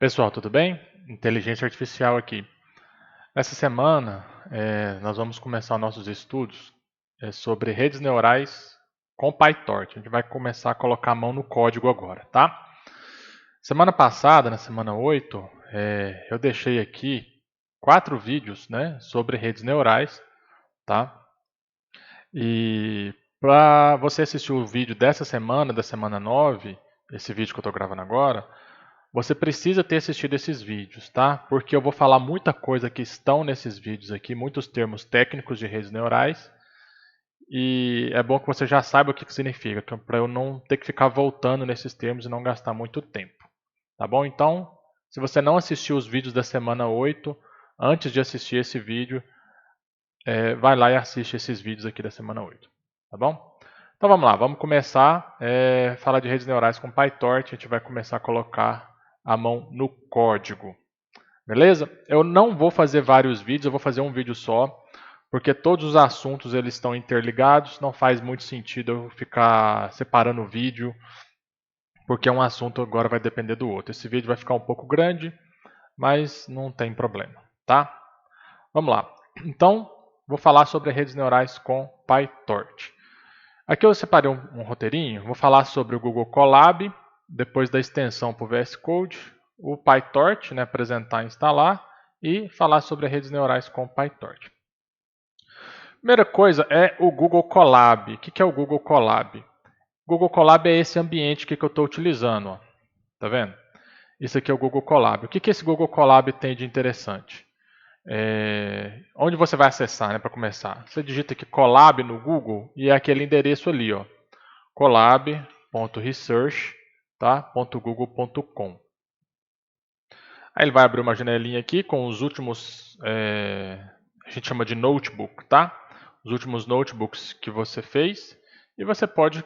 Pessoal, tudo bem? Inteligência Artificial aqui. Essa semana, nós vamos começar nossos estudos sobre redes neurais com PyTorch. A gente vai começar a colocar a mão no código agora, tá? Semana passada, na semana 8, eu deixei aqui 4 vídeos, né, sobre redes neurais, tá? E para você assistir o vídeo dessa semana, da semana 9, esse vídeo que eu estou gravando agora, você precisa ter assistido esses vídeos, tá? Porque eu vou falar muita coisa que estão nesses vídeos aqui, muitos termos técnicos de redes neurais, e é bom que você já saiba o que significa, para eu não ter que ficar voltando nesses termos e não gastar muito tempo, tá bom? Então, se você não assistiu os vídeos da semana 8, antes de assistir esse vídeo, vai lá e assiste esses vídeos aqui da semana 8, tá bom? Então vamos lá, vamos começar a falar de redes neurais com PyTorch. A gente vai começar a colocar a mão no código, beleza? Eu não vou fazer vários vídeos, eu vou fazer um vídeo só, porque todos os assuntos eles estão interligados, não faz muito sentido eu ficar separando o vídeo, porque um assunto agora vai depender do outro. Esse vídeo vai ficar um pouco grande, mas não tem problema, tá? Vamos lá. Então, vou falar sobre redes neurais com PyTorch. Aqui eu separei um roteirinho, vou falar sobre o Google Colab, depois da extensão para o VS Code, o PyTorch, né, apresentar e instalar, e falar sobre redes neurais com PyTorch. Primeira coisa é o Google Colab. O que é o Google Colab? O Google Colab é esse ambiente que eu estou utilizando. Ó. Tá vendo? Isso aqui é o Google Colab. O que esse Google Colab tem de interessante? Onde você vai acessar, né, para começar? Você digita aqui Colab no Google e é aquele endereço ali, ó, colab.research, tá, .google.com. Aí ele vai abrir uma janelinha aqui com os últimos, a gente chama de notebook, tá? Os últimos notebooks que você fez. E você pode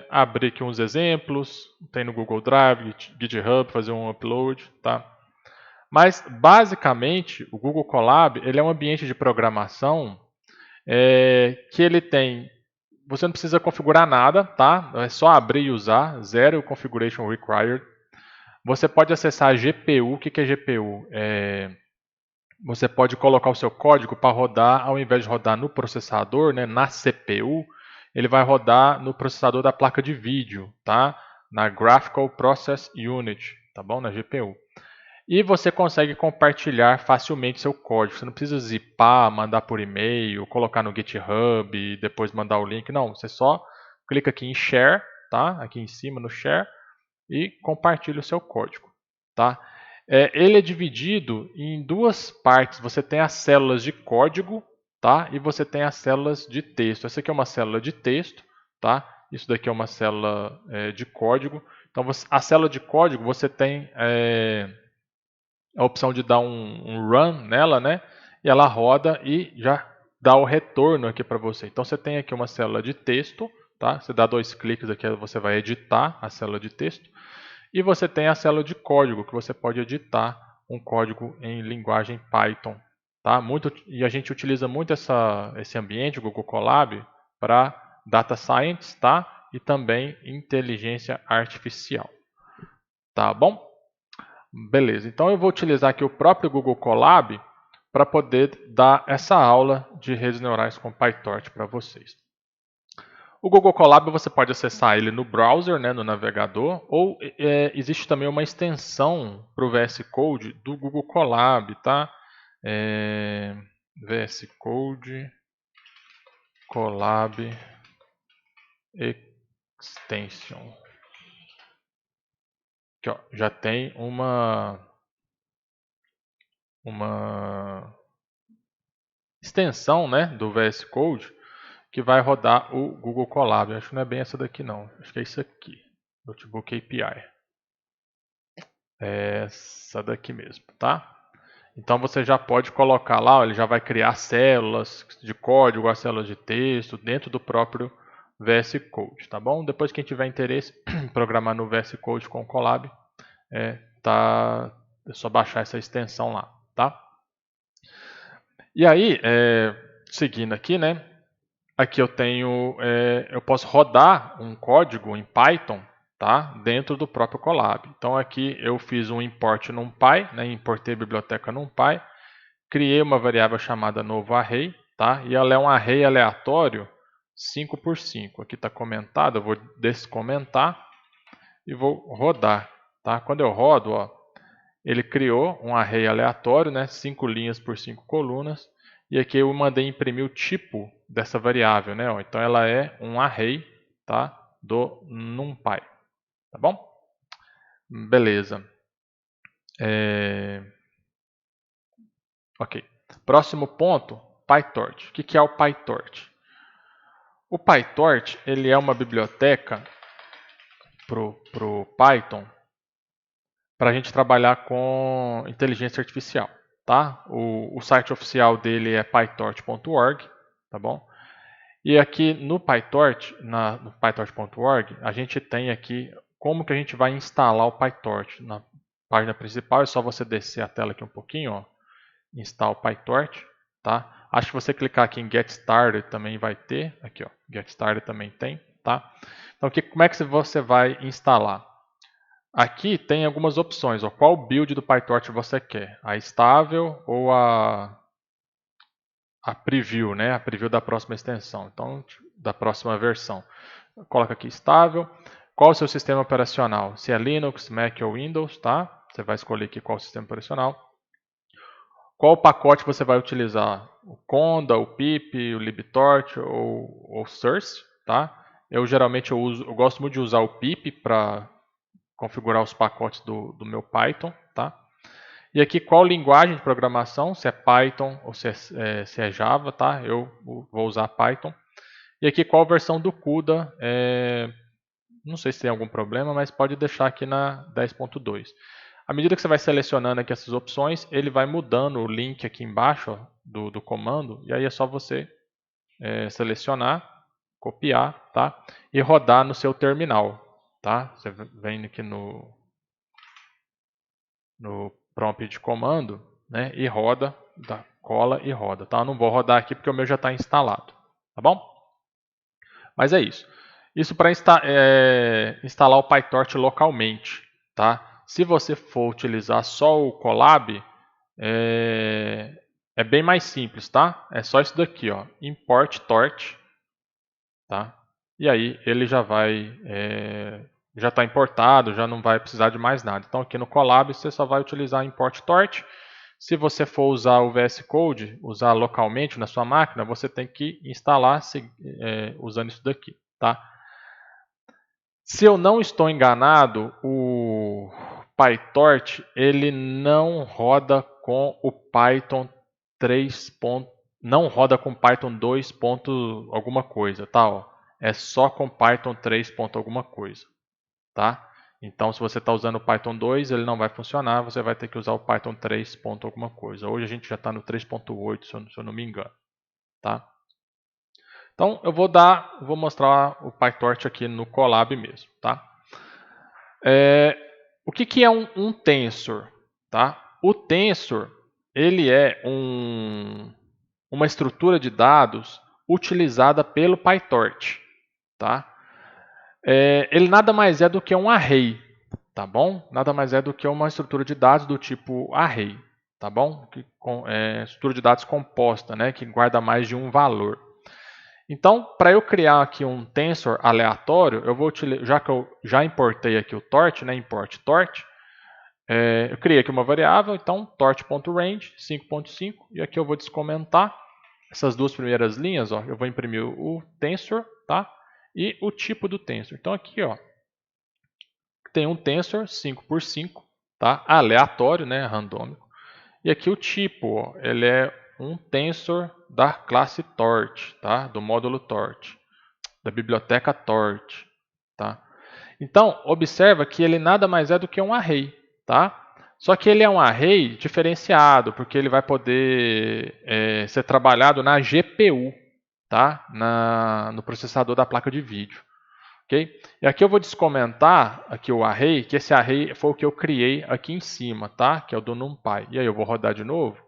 abrir aqui uns exemplos, tem no Google Drive, GitHub, fazer um upload, tá? Mas, basicamente, o Google Colab ele é um ambiente de programação que ele tem... Você não precisa configurar nada, tá? É só abrir e usar, zero configuration required. Você pode acessar a GPU. O que é GPU? Você pode colocar o seu código para rodar, ao invés de rodar no processador, né, na CPU, ele vai rodar no processador da placa de vídeo, tá? Na Graphical Process Unit, tá bom? Na GPU. E você consegue compartilhar facilmente seu código. Você não precisa zipar, mandar por e-mail, colocar no GitHub e depois mandar o link. Não, você só clica aqui em Share, tá? Aqui em cima no Share e compartilha o seu código, tá? Ele é dividido em duas partes. Você tem as células de código, tá? E você tem as células de texto. Essa aqui é uma célula de texto, tá? Isso daqui é uma célula de código. Então, a célula de código você tem a opção de dar um run nela, né? E ela roda e já dá o retorno aqui para você. Então você tem aqui uma célula de texto, tá? Você dá 2 cliques aqui, você vai editar a célula de texto. E você tem a célula de código, que você pode editar um código em linguagem Python, tá? E a gente utiliza muito esse ambiente, o Google Colab, para data science, tá? E também inteligência artificial, tá bom? Beleza, então eu vou utilizar aqui o próprio Google Colab para poder dar essa aula de redes neurais com PyTorch para vocês. O Google Colab você pode acessar ele no browser, né, no navegador, ou existe também uma extensão para o VS Code do Google Colab, tá? VS Code Colab Extension. Aqui, ó, já tem uma extensão, né, do VS Code que vai rodar o Google Colab. Acho que não é bem essa daqui não, acho que é isso aqui, Notebook API. É essa daqui mesmo, tá? Então você já pode colocar lá, ele já vai criar células de código, as células de texto dentro do próprio VS Code, tá bom? Depois quem tiver interesse em programar no VS Code com o Colab, é só baixar essa extensão lá, tá? E aí, seguindo aqui, né? Aqui eu posso rodar um código em Python, tá? Dentro do próprio Colab. Então aqui eu fiz um import NumPy, né? Importei a biblioteca NumPy, criei uma variável chamada novo array, tá? E ela é um array aleatório 5 por 5. Aqui está comentado, eu vou descomentar e vou rodar, tá? Quando eu rodo, ó, ele criou um array aleatório, né? 5 linhas por 5 colunas. E aqui eu mandei imprimir o tipo dessa variável, né? Ó, então ela é um array, tá? Do NumPy, tá bom? Beleza. Ok. Próximo ponto, PyTorch. O que é o PyTorch? O PyTorch ele é uma biblioteca para o Python para a gente trabalhar com inteligência artificial, tá? O site oficial dele é pytorch.org, tá bom? E aqui no PyTorch, no pytorch.org, a gente tem aqui como que a gente vai instalar o PyTorch. Na página principal é só você descer a tela aqui um pouquinho, ó, install PyTorch, tá? Acho que você clicar aqui em Get Started também vai ter, aqui ó, Get Started também tem, tá? Então como é que você vai instalar? Aqui tem algumas opções, ó, qual build do PyTorch você quer? A estável ou a preview, né? A preview da próxima extensão, então da próxima versão. Coloca aqui estável. Qual o seu sistema operacional? Se é Linux, Mac ou Windows, tá? Você vai escolher aqui qual o sistema operacional. Qual pacote você vai utilizar? O Conda, o pip, o libtorch ou o source, tá? Eu geralmente eu gosto muito de usar o pip para configurar os pacotes do meu Python, tá? E aqui qual linguagem de programação, se é Python ou se é Java, tá? Eu vou usar Python. E aqui qual versão do CUDA, não sei se tem algum problema, mas pode deixar aqui na 10.2. À medida que você vai selecionando aqui essas opções, ele vai mudando o link aqui embaixo ó, do comando, e aí é só você selecionar, copiar, tá? E rodar no seu terminal, tá? Você vem aqui no prompt de comando, né? E roda, cola e roda, tá? Eu não vou rodar aqui porque o meu já está instalado, tá bom? Mas é isso. Isso para instalar o PyTorch localmente, tá? Se você for utilizar só o Colab, é bem mais simples, tá? É só isso daqui, ó, import torch, tá? E aí ele já vai, já está importado, já não vai precisar de mais nada. Então aqui no Colab você só vai utilizar import torch. Se você for usar o VS Code, usar localmente na sua máquina, você tem que instalar usando isso daqui, tá? Se eu não estou enganado, o PyTorch ele não roda com o Python 3. Não roda com Python 2. Alguma coisa, tá? Ó. É só com Python 3. Alguma coisa, tá? Então, se você está usando o Python 2, ele não vai funcionar, você vai ter que usar o Python 3. Alguma coisa. Hoje a gente já está no 3.8, se eu não me engano, tá? Então, eu vou mostrar o PyTorch aqui no Colab mesmo, tá? O que é um tensor? Tá? O tensor ele é uma estrutura de dados utilizada pelo PyTorch. Tá? Ele nada mais é do que um array, tá bom? Nada mais é do que uma estrutura de dados do tipo array, tá bom? Estrutura de dados composta, né? Que guarda mais de um valor. Então, para eu criar aqui um tensor aleatório, eu vou utilizar, já que eu já importei aqui o torch, né? Import torch. Eu criei aqui uma variável, então torch.range 5.5, e aqui eu vou descomentar essas duas primeiras linhas, ó, eu vou imprimir o tensor, tá? E o tipo do tensor. Então aqui, ó, tem um tensor 5 por 5, tá? Aleatório, né, randômico. E aqui o tipo, ó, ele é um tensor da classe torch, tá? Do módulo torch, da biblioteca torch, tá? Então, observa que ele nada mais é do que um array, tá? Só que ele é um array diferenciado, porque ele vai poder ser trabalhado na GPU, tá? No processador da placa de vídeo. Okay? E aqui eu vou descomentar aqui o array, que esse array foi o que eu criei aqui em cima, tá? Que é o do NumPy. E aí eu vou rodar de novo.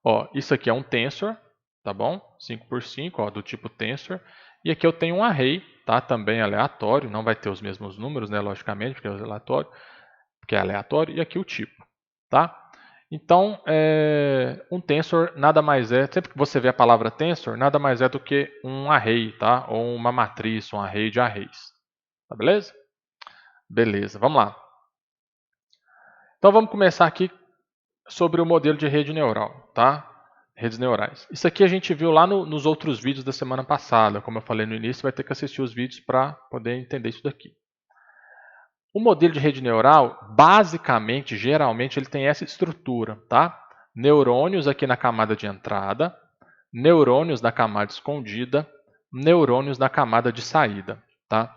Ó, isso aqui é um tensor, tá bom? 5 por 5, ó, do tipo tensor. E aqui eu tenho um array, tá? Também aleatório, não vai ter os mesmos números, né? Logicamente, porque é aleatório, e aqui o tipo, tá? Então, um tensor nada mais é, sempre que você vê a palavra tensor, nada mais é do que um array, tá? Ou uma matriz, um array de arrays. Tá beleza? Beleza, vamos lá. Então vamos começar aqui sobre o modelo de rede neural, tá? Redes neurais. Isso aqui a gente viu lá nos outros vídeos da semana passada. Como eu falei no início, vai ter que assistir os vídeos para poder entender isso daqui. O modelo de rede neural, basicamente, geralmente, ele tem essa estrutura, tá? Neurônios aqui na camada de entrada, neurônios na camada escondida, neurônios na camada de saída, tá?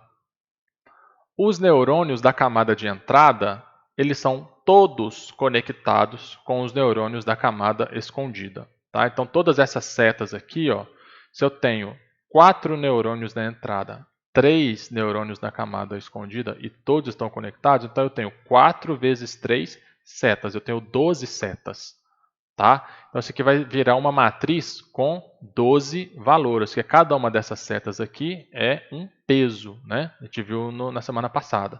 Os neurônios da camada de entrada, eles são todos conectados com os neurônios da camada escondida, tá? Então, todas essas setas aqui, ó, se eu tenho 4 neurônios na entrada, 3 neurônios na camada escondida e todos estão conectados, então eu tenho 4 vezes 3 setas, eu tenho 12 setas. Tá? Então, isso aqui vai virar uma matriz com 12 valores, que cada uma dessas setas aqui é um peso, né? A gente viu na semana passada.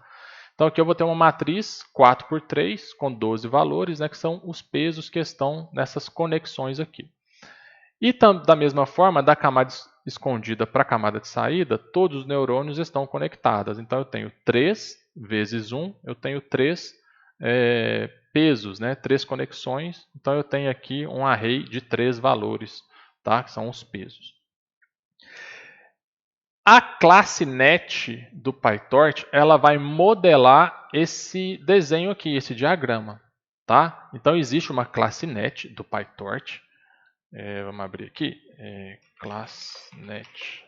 Então, aqui eu vou ter uma matriz 4 por 3 com 12 valores, né, que são os pesos que estão nessas conexões aqui. E da mesma forma, da camada escondida para a camada de saída, todos os neurônios estão conectados. Então, eu tenho 3 vezes 1, eu tenho 3 pesos, né? 3 conexões. Então, eu tenho aqui um array de 3 valores, tá? Que são os pesos. A classe net do PyTorch, ela vai modelar esse desenho aqui, esse diagrama, tá? Então, existe uma classe net do PyTorch. Vamos abrir aqui. Class net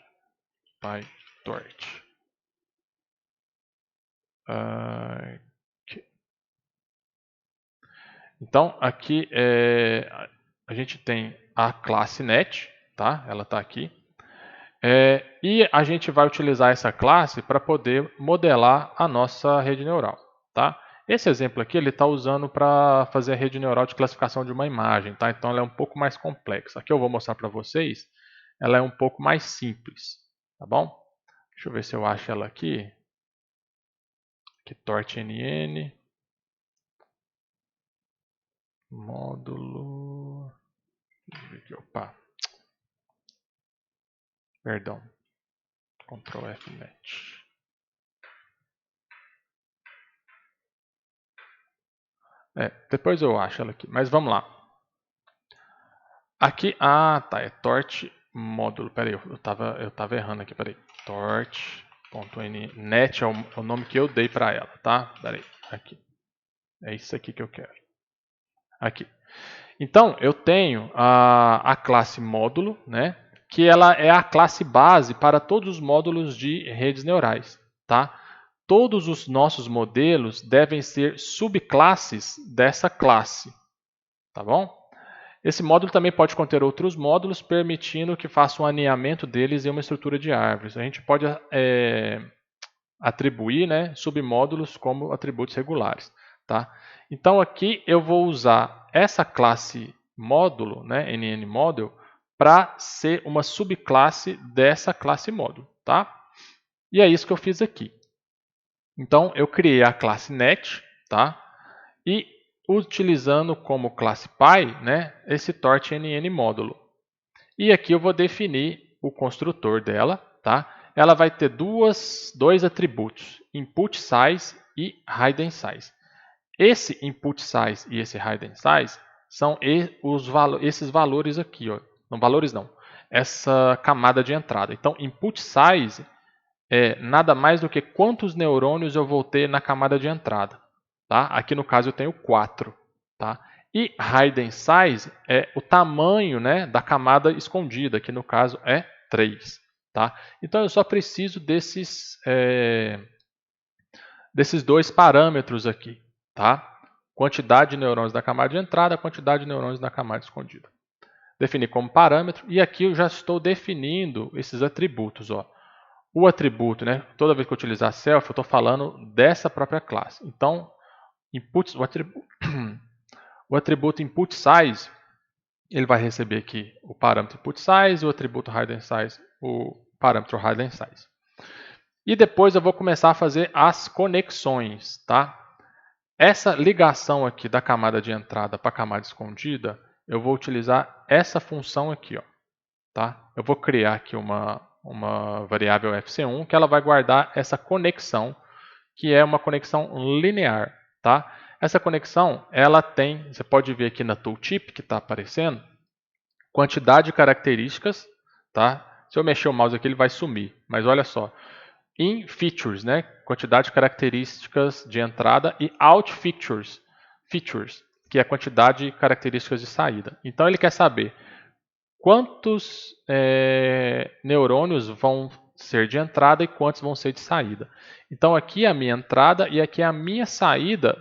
PyTorch. Aqui. Então, aqui a gente tem a classe net, tá? Ela está aqui. E a gente vai utilizar essa classe para poder modelar a nossa rede neural, tá? Esse exemplo aqui ele está usando para fazer a rede neural de classificação de uma imagem, tá? Então ela é um pouco mais complexa. Aqui eu vou mostrar para vocês, ela é um pouco mais simples, tá bom? Deixa eu ver se eu acho ela aqui. Aqui, torchnn, módulo, opa, perdão, Ctrl F net. Depois eu acho ela aqui, mas vamos lá. Aqui, tá, é torch módulo. Peraí, eu tava errando aqui, peraí. Torch.net é o nome que eu dei para ela, tá? Peraí, aqui. É isso aqui que eu quero. Aqui. Então, eu tenho a classe módulo, né? Que ela é a classe base para todos os módulos de redes neurais, tá? Todos os nossos modelos devem ser subclasses dessa classe, tá bom? Esse módulo também pode conter outros módulos, permitindo que faça um alinhamento deles em uma estrutura de árvores. A gente pode atribuir, né, submódulos como atributos regulares, tá? Então aqui eu vou usar essa classe módulo, né, NNModel, para ser uma subclasse dessa classe módulo, tá? E é isso que eu fiz aqui. Então eu criei a classe net, tá? E utilizando como classe Py, né, esse torchnn-módulo. E aqui eu vou definir o construtor dela, tá? Ela vai ter dois atributos, input size e hidden size. Esse input size e esse hidden size são esses valores aqui, ó. Não valores não, essa camada de entrada. Então, input size é nada mais do que quantos neurônios eu vou ter na camada de entrada. Tá? Aqui no caso eu tenho 4. Tá? E hidden size é o tamanho, né, da camada escondida, que no caso é 3. Tá? Então eu só preciso desses dois parâmetros aqui. Tá? Quantidade de neurônios da camada de entrada, quantidade de neurônios da camada escondida. Definir como parâmetro. E aqui eu já estou definindo esses atributos. Ó. O atributo, né, toda vez que eu utilizar self, eu estou falando dessa própria classe. Então, o atributo input size, ele vai receber aqui o parâmetro input size, o atributo hidden size, o parâmetro hidden size. E depois eu vou começar a fazer as conexões, tá? Essa ligação aqui da camada de entrada para a camada escondida, eu vou utilizar essa função aqui, ó, tá? Eu vou criar aqui uma variável fc1 que ela vai guardar essa conexão, que é uma conexão linear, tá? Essa conexão, ela tem, você pode ver aqui na tooltip que está aparecendo, quantidade de características, tá? Se eu mexer o mouse aqui, ele vai sumir, mas olha só. In features, né? Quantidade de características de entrada, e out features, que é a quantidade de características de saída. Então ele quer saber quantos neurônios vão ser de entrada e quantos vão ser de saída. Então aqui é a minha entrada e aqui é a minha saída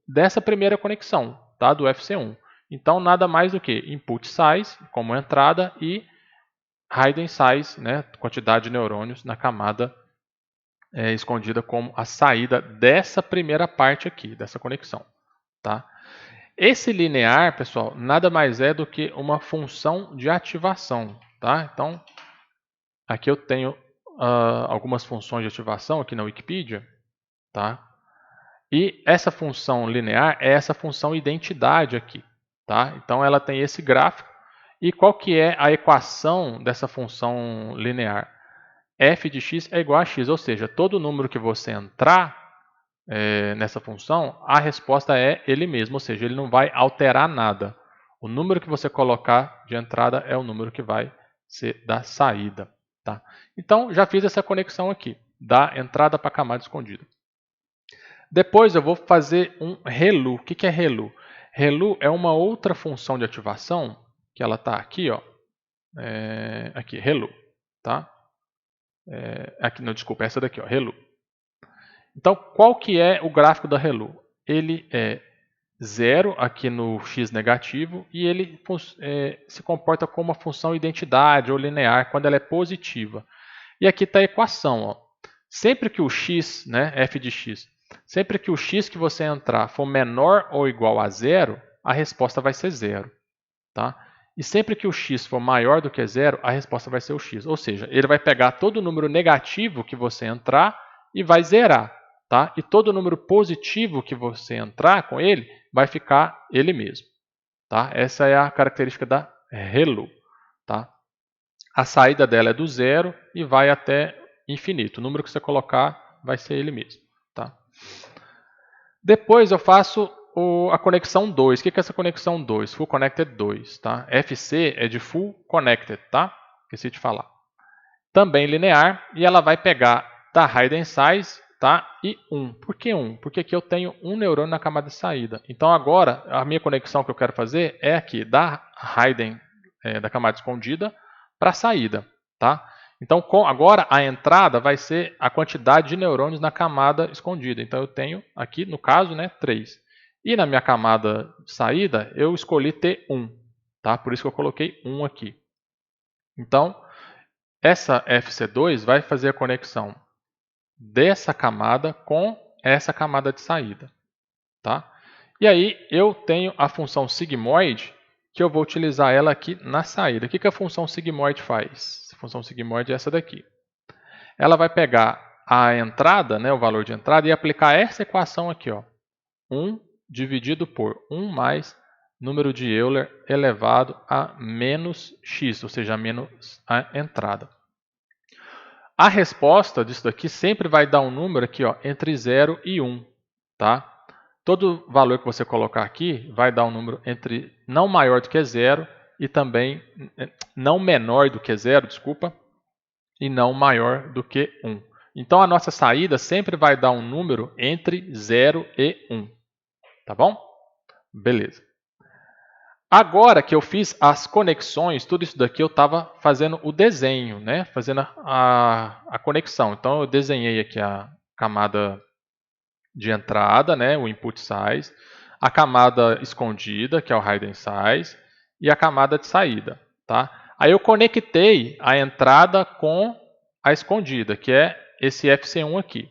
dessa primeira conexão, tá? Do FC1. Então nada mais do que input size como entrada e hidden size, né? Quantidade de neurônios na camada escondida como a saída dessa primeira parte aqui, dessa conexão, tá? Esse linear, pessoal, nada mais é do que uma função de ativação, tá? Então, aqui eu tenho algumas funções de ativação aqui na Wikipedia, tá? E essa função linear é essa função identidade aqui, tá? Então, ela tem esse gráfico. E qual que é a equação dessa função linear? F de x é igual a x, ou seja, todo número que você entrar nessa função, a resposta é ele mesmo, ou seja, ele não vai alterar nada. O número que você colocar de entrada é o número que vai ser da saída. Tá? Então, já fiz essa conexão aqui, da entrada para a camada escondida. Depois eu vou fazer um relu. O que é relu? Relu é uma outra função de ativação, que ela está aqui, ó. Aqui, relu. Tá? Aqui, não, desculpa, essa daqui, ó, relu. Então, qual que é o gráfico da relu? Ele é 0 aqui no x negativo e ele se comporta como uma função identidade ou linear quando ela é positiva. E aqui está a equação. Ó. Sempre que o x, né, f de x, sempre que o x que você entrar for menor ou igual a 0, a resposta vai ser 0. Tá? E sempre que o x for maior do que 0, a resposta vai ser o x. Ou seja, ele vai pegar todo número negativo que você entrar e vai zerar. Tá? E todo número positivo que você entrar com ele vai ficar ele mesmo. Tá? Essa é a característica da relu. Tá? A saída dela é do 0 e vai até infinito. O número que você colocar vai ser ele mesmo. Tá? Depois eu faço a conexão 2. O que é essa conexão 2? Full Connected 2. Tá? FC é de Full Connected. Tá? Esqueci de falar. Também linear. E ela vai pegar da hidden size, tá? E 1. Por que 1? Porque aqui eu tenho um neurônio na camada de saída. Então agora a minha conexão que eu quero fazer é aqui da hidden, da camada escondida, para a saída. Tá? Então agora a entrada vai ser a quantidade de neurônios na camada escondida. Então eu tenho aqui, no caso, né, 3. E na minha camada de saída eu escolhi ter 1. Tá? Por isso que eu coloquei 1 aqui. Então essa FC2 vai fazer a conexão dessa camada com essa camada de saída. Tá? E aí eu tenho a função sigmoid, que eu vou utilizar ela aqui na saída. O que a função sigmoid faz? A função sigmoid é essa daqui. Ela vai pegar a entrada, né, o valor de entrada, e aplicar essa equação aqui. Ó. 1 dividido por 1 mais número de Euler elevado a menos x, ou seja, a menos a entrada. A resposta disso daqui sempre vai dar um número aqui, ó, entre 0 e 1. Tá? Todo valor que você colocar aqui vai dar um número entre não maior do que 0 e também não menor do que 0, desculpa, e não maior do que 1. Então a nossa saída sempre vai dar um número entre 0 e 1. Tá bom? Beleza. Agora que eu fiz as conexões, tudo isso daqui eu estava fazendo o desenho, né? Fazendo a conexão. Então eu desenhei aqui a camada de entrada, né? O input size, a camada escondida, que é o hidden size, e a camada de saída. Tá? Aí eu conectei a entrada com a escondida, que é esse FC1 aqui.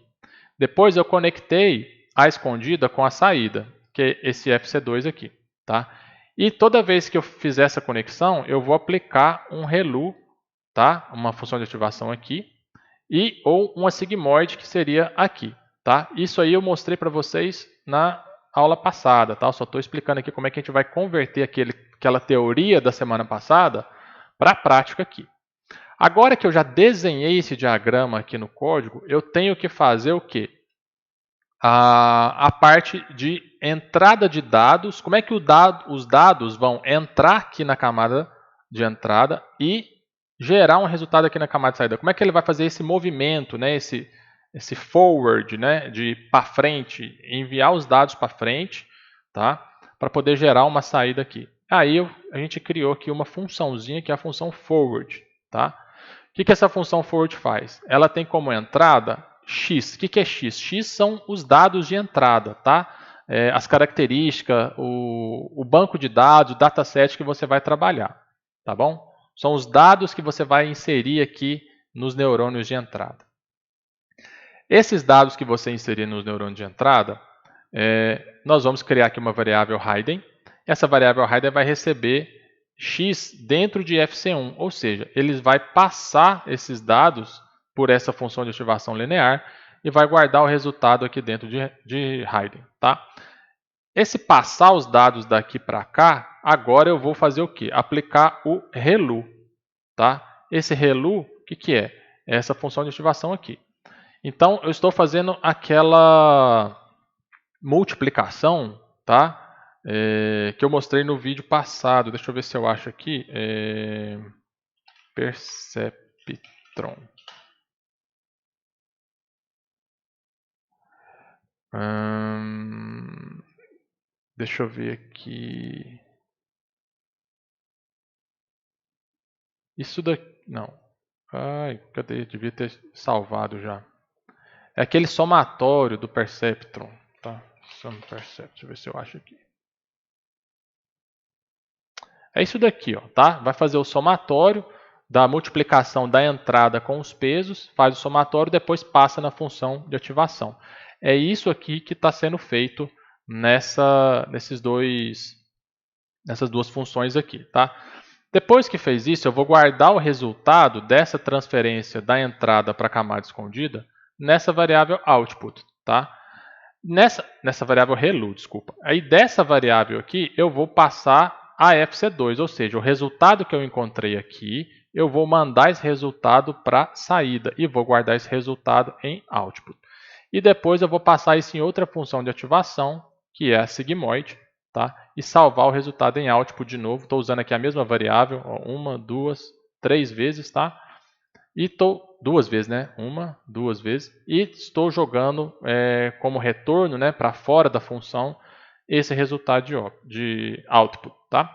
Depois eu conectei a escondida com a saída, que é esse FC2 aqui. Tá? E toda vez que eu fizer essa conexão, eu vou aplicar um relu, tá? Uma função de ativação aqui. ou uma sigmoide, que seria aqui. Tá? Isso aí eu mostrei para vocês na aula passada. Tá? Eu só estou explicando aqui como é que a gente vai converter aquela teoria da semana passada para a prática aqui. Agora que eu já desenhei esse diagrama aqui no código, eu tenho que fazer o quê? A parte de entrada de dados. Como é que os dados vão entrar aqui na camada de entrada e gerar um resultado aqui na camada de saída? Como é que ele vai fazer esse movimento, né? esse forward, né? De para frente, enviar os dados para frente, tá? Para poder gerar uma saída aqui. Aí a gente criou aqui uma funçãozinha, que é a função forward. Tá? O que essa função forward faz? Ela tem como entrada x. O que é x? X são os dados de entrada, tá? As características, o banco de dados, o dataset que você vai trabalhar, tá bom? São os dados que você vai inserir aqui nos neurônios de entrada. Esses dados que você inserir nos neurônios de entrada, nós vamos criar aqui uma variável hidden. Essa variável hidden vai receber x dentro de FC1, ou seja, ele vai passar esses dados por essa função de ativação linear e vai guardar o resultado aqui dentro de hidden. Tá? Esse passar os dados daqui para cá, agora eu vou fazer o quê? Aplicar o relu. Tá? Esse relu, o que é? É essa função de ativação aqui. Então, eu estou fazendo aquela multiplicação, tá? Que eu mostrei no vídeo passado. Deixa eu ver se eu acho aqui. Perceptron. Deixa eu ver aqui. Isso daqui. Não. Ai, cadê? Devia ter salvado já. É aquele somatório do Perceptron. Tá? Percept. Deixa eu ver se eu acho aqui. É isso daqui, ó, tá? Vai fazer o somatório da multiplicação da entrada com os pesos, faz o somatório, depois passa na função de ativação. É isso aqui que está sendo feito nessas duas funções aqui, tá? Depois que fez isso, eu vou guardar o resultado dessa transferência da entrada para a camada escondida nessa variável output, tá? Nessa variável relu, desculpa. Aí dessa variável aqui, eu vou passar a FC2, ou seja, o resultado que eu encontrei aqui, eu vou mandar esse resultado para saída e vou guardar esse resultado em output. E depois eu vou passar isso em outra função de ativação, que é a sigmoid, tá? E salvar o resultado em output de novo. Estou usando aqui a mesma variável, ó, 1, 2, 3 vezes, tá? E estou duas vezes, né? 1, 2 vezes. E estou jogando como retorno, né, para fora da função, esse resultado de output, tá?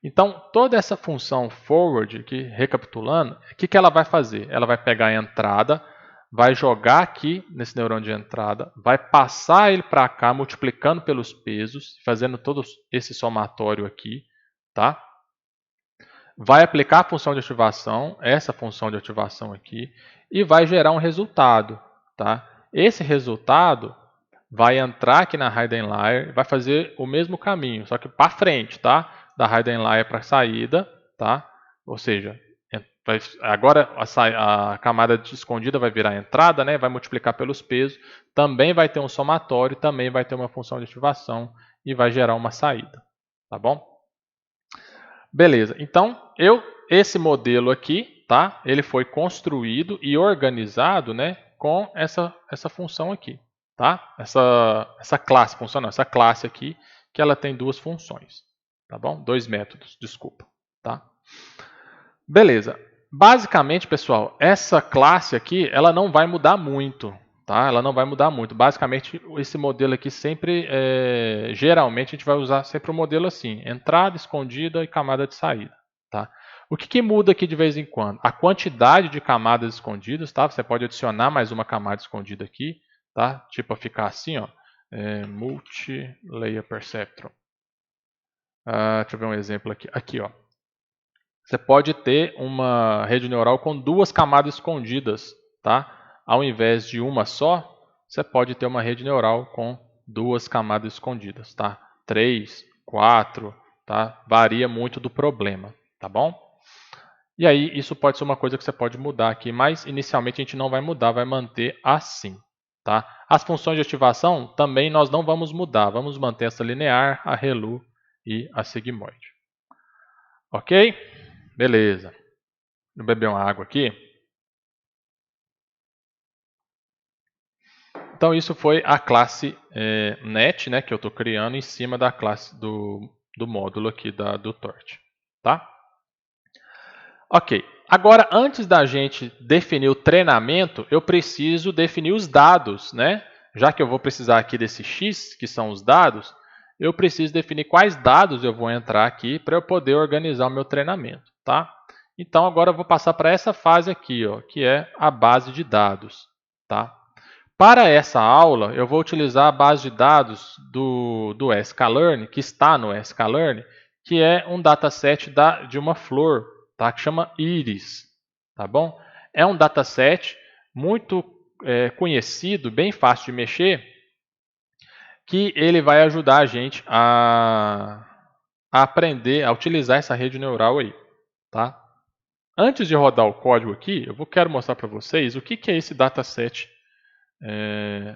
Então, toda essa função forward, aqui, recapitulando, o que ela vai fazer? Ela vai pegar a entrada, vai jogar aqui nesse neurônio de entrada, vai passar ele para cá, multiplicando pelos pesos, fazendo todo esse somatório aqui, tá? Vai aplicar a função de ativação, essa função de ativação aqui, e vai gerar um resultado, tá? Esse resultado vai entrar aqui na hidden layer, vai fazer o mesmo caminho, só que para frente, tá? Da hidden layer para a saída, tá? Ou seja, agora a camada escondida vai virar a entrada, né? Vai multiplicar pelos pesos, também vai ter um somatório, também vai ter uma função de ativação e vai gerar uma saída, tá bom? Beleza, então esse modelo aqui, tá? Ele foi construído e organizado, né, com essa função aqui, tá? Essa classe, essa classe aqui, que ela tem duas funções, tá bom? Dois métodos, desculpa, tá? Beleza. Basicamente, pessoal, essa classe aqui, ela não vai mudar muito, tá? Ela não vai mudar muito. Basicamente, esse modelo aqui sempre, geralmente, a gente vai usar sempre o modelo assim, entrada, escondida e camada de saída, tá? O que muda aqui de vez em quando? A quantidade de camadas escondidas, tá? Você pode adicionar mais uma camada escondida aqui, tá? Tipo, ficar assim, ó, multi-layer perceptron. Deixa eu ver um exemplo aqui. Aqui, ó. Você pode ter uma rede neural com duas camadas escondidas, tá? Ao invés de uma só, você pode ter uma rede neural com duas camadas escondidas, tá? 3, 4, tá? Varia muito do problema, tá bom? E aí isso pode ser uma coisa que você pode mudar aqui, mas inicialmente a gente não vai mudar, vai manter assim. Tá? As funções de ativação também nós não vamos mudar, vamos manter essa linear, a relu e a sigmoide. Ok? Beleza. Vou beber uma água aqui. Então isso foi a classe net, né, que eu estou criando em cima da classe do módulo aqui do Torch. Tá? Ok. Agora, antes da gente definir o treinamento, eu preciso definir os dados, né? Já que eu vou precisar aqui desse x, que são os dados, eu preciso definir quais dados eu vou entrar aqui para eu poder organizar o meu treinamento, tá? Então, agora eu vou passar para essa fase aqui, ó, que é a base de dados, tá? Para essa aula, eu vou utilizar a base de dados do sklearn, que está no sklearn, que é um dataset de uma flor, tá? Que chama Iris, tá bom? É um dataset muito conhecido, bem fácil de mexer, que ele vai ajudar a gente a aprender a utilizar essa rede neural aí, tá? Antes de rodar o código aqui, quero mostrar para vocês o que é esse dataset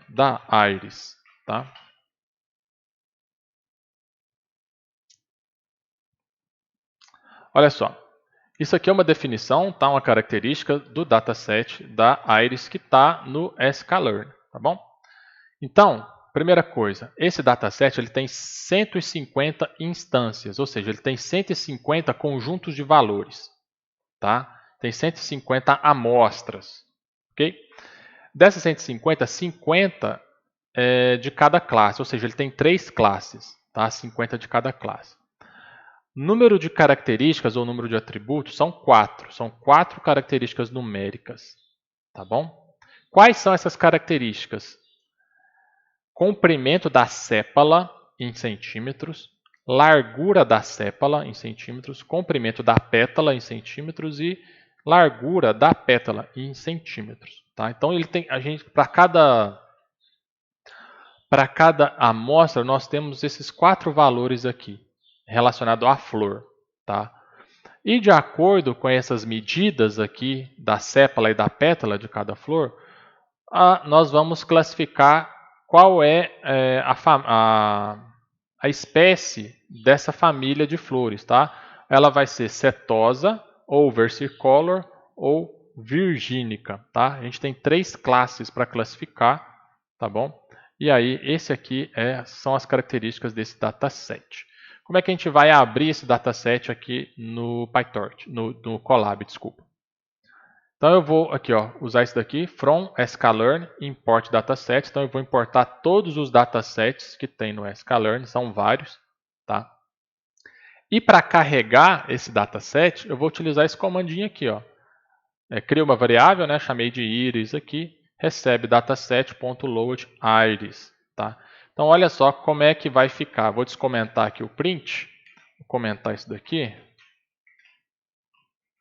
da Iris, tá? Olha só, isso aqui é uma definição, tá? Uma característica do dataset da Iris que está no sklearn, tá bom? Então, primeira coisa, esse dataset ele tem 150 instâncias, ou seja, ele tem 150 conjuntos de valores, tá? Tem 150 amostras, ok? Dessas 150, 50 de cada classe, ou seja, ele tem 3 classes, tá? 50 de cada classe. Número de características ou número de atributos são 4. São 4 características numéricas, tá bom? Quais são essas características? Comprimento da sépala em centímetros, largura da sépala em centímetros, comprimento da pétala em centímetros e largura da pétala em centímetros, tá? Então ele tem para cada amostra nós temos esses 4 valores aqui relacionados à flor, tá? E de acordo com essas medidas aqui da sépala e da pétala de cada flor, nós vamos classificar qual é a espécie dessa família de flores, tá? Ela vai ser setosa, ou versicolor, ou virgínica, tá? A gente tem 3 classes para classificar, tá bom? E aí, esse aqui são as características desse dataset. Como é que a gente vai abrir esse dataset aqui no PyTorch, no Colab, desculpa. Então eu vou aqui, ó, usar isso daqui, from sklearn import dataset. Então eu vou importar todos os datasets que tem no sklearn, são vários, tá? E para carregar esse dataset, eu vou utilizar esse comandinho aqui, ó. Cria uma variável, né? Chamei de iris aqui, recebe dataset.load iris, tá? Então olha só como é que vai ficar. Vou descomentar aqui o print, vou comentar isso daqui.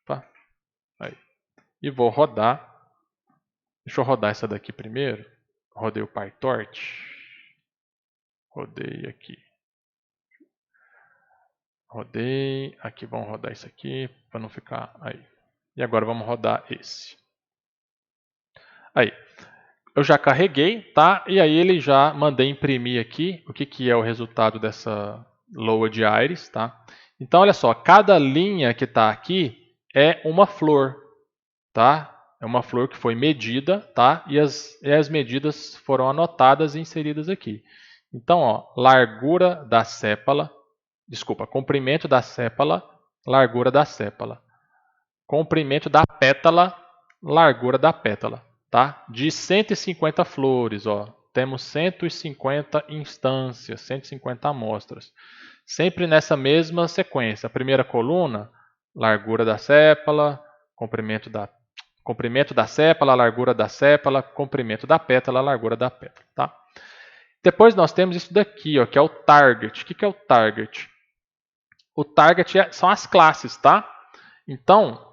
Opa, aí. E vou rodar. Deixa eu rodar essa daqui primeiro. Rodei o PyTorch. Rodei aqui. Rodei. Aqui, vamos rodar isso aqui para não ficar aí. E agora vamos rodar esse. Aí. Eu já carreguei, tá? E aí ele já mandei imprimir aqui o que é o resultado dessa load iris, tá? Então olha só, cada linha que está aqui é uma flor, tá? É uma flor que foi medida, tá? E as medidas foram anotadas e inseridas aqui. Então, ó, largura da sépala, desculpa, comprimento da sépala, largura da sépala. Comprimento da pétala, largura da pétala, tá? De 150 flores, ó, temos 150 instâncias, 150 amostras. Sempre nessa mesma sequência. A primeira coluna, largura da sépala, comprimento da sépala, largura da sépala, comprimento da pétala, largura da pétala, tá? Depois nós temos isso daqui, ó, que é o target. O que é o target? O target são as classes, tá? Então,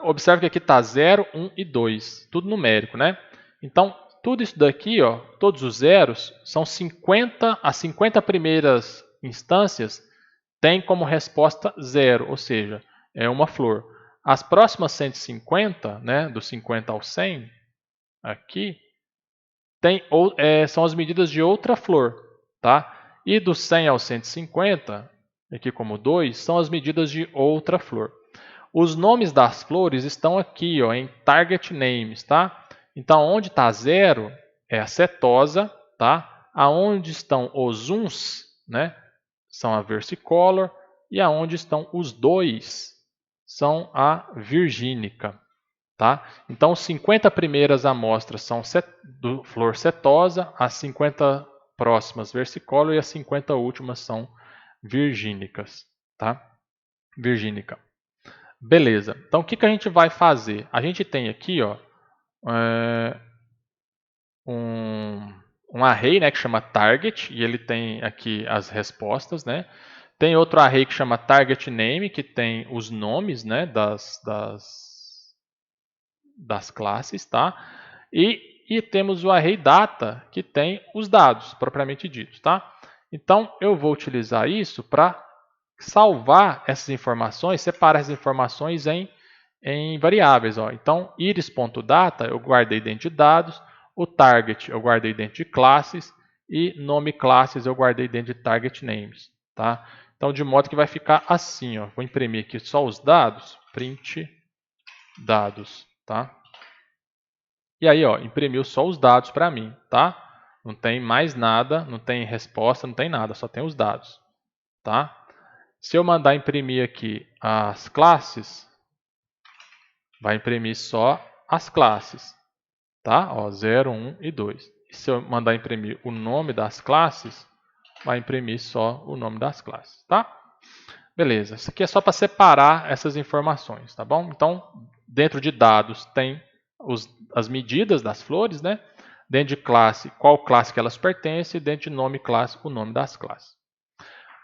observe que aqui está 0, 1 e 2, tudo numérico, né? Então, tudo isso daqui, ó, todos os zeros, são 50, as 50 primeiras instâncias têm como resposta 0, ou seja, é uma flor. As próximas 150, né, do 50 ao 100, aqui, são as medidas de outra flor. Tá? E do 100 ao 150, aqui como 2, são as medidas de outra flor. Os nomes das flores estão aqui, ó, em Target Names. Tá? Então, onde está 0 é a setosa. Tá? Aonde estão os uns, né, são a versicolor. E aonde estão os 2 são a virgínica. Tá? Então, as 50 primeiras amostras são do flor setosa, as 50 próximas versicolor e as 50 últimas são virgínicas. Tá? Virgínica. Beleza. Então, o que a gente vai fazer? A gente tem aqui, ó, um array, né, que chama target, e ele tem aqui as respostas. Né? Tem outro array que chama target name, que tem os nomes, né, das classes, tá? E temos o array data, que tem os dados propriamente ditos, tá? Então, eu vou utilizar isso para salvar essas informações, separar essas informações em variáveis. Ó. Então, iris.data eu guardei dentro de dados, o target eu guardei dentro de classes e nome classes eu guardei dentro de target names, tá? Então, de modo que vai ficar assim, ó. Vou imprimir aqui só os dados, print dados, tá? E aí, ó, imprimiu só os dados para mim, tá? Não tem mais nada, não tem resposta, não tem nada, só tem os dados, tá? Se eu mandar imprimir aqui as classes, vai imprimir só as classes, tá? Ó, 0, 1 e 2. E se eu mandar imprimir o nome das classes, vai imprimir só o nome das classes, tá? Beleza, isso aqui é só para separar essas informações, tá bom? Então, dentro de dados tem as medidas das flores, né? Dentro de classe, qual classe que elas pertencem, e dentro de nome classe, o nome das classes.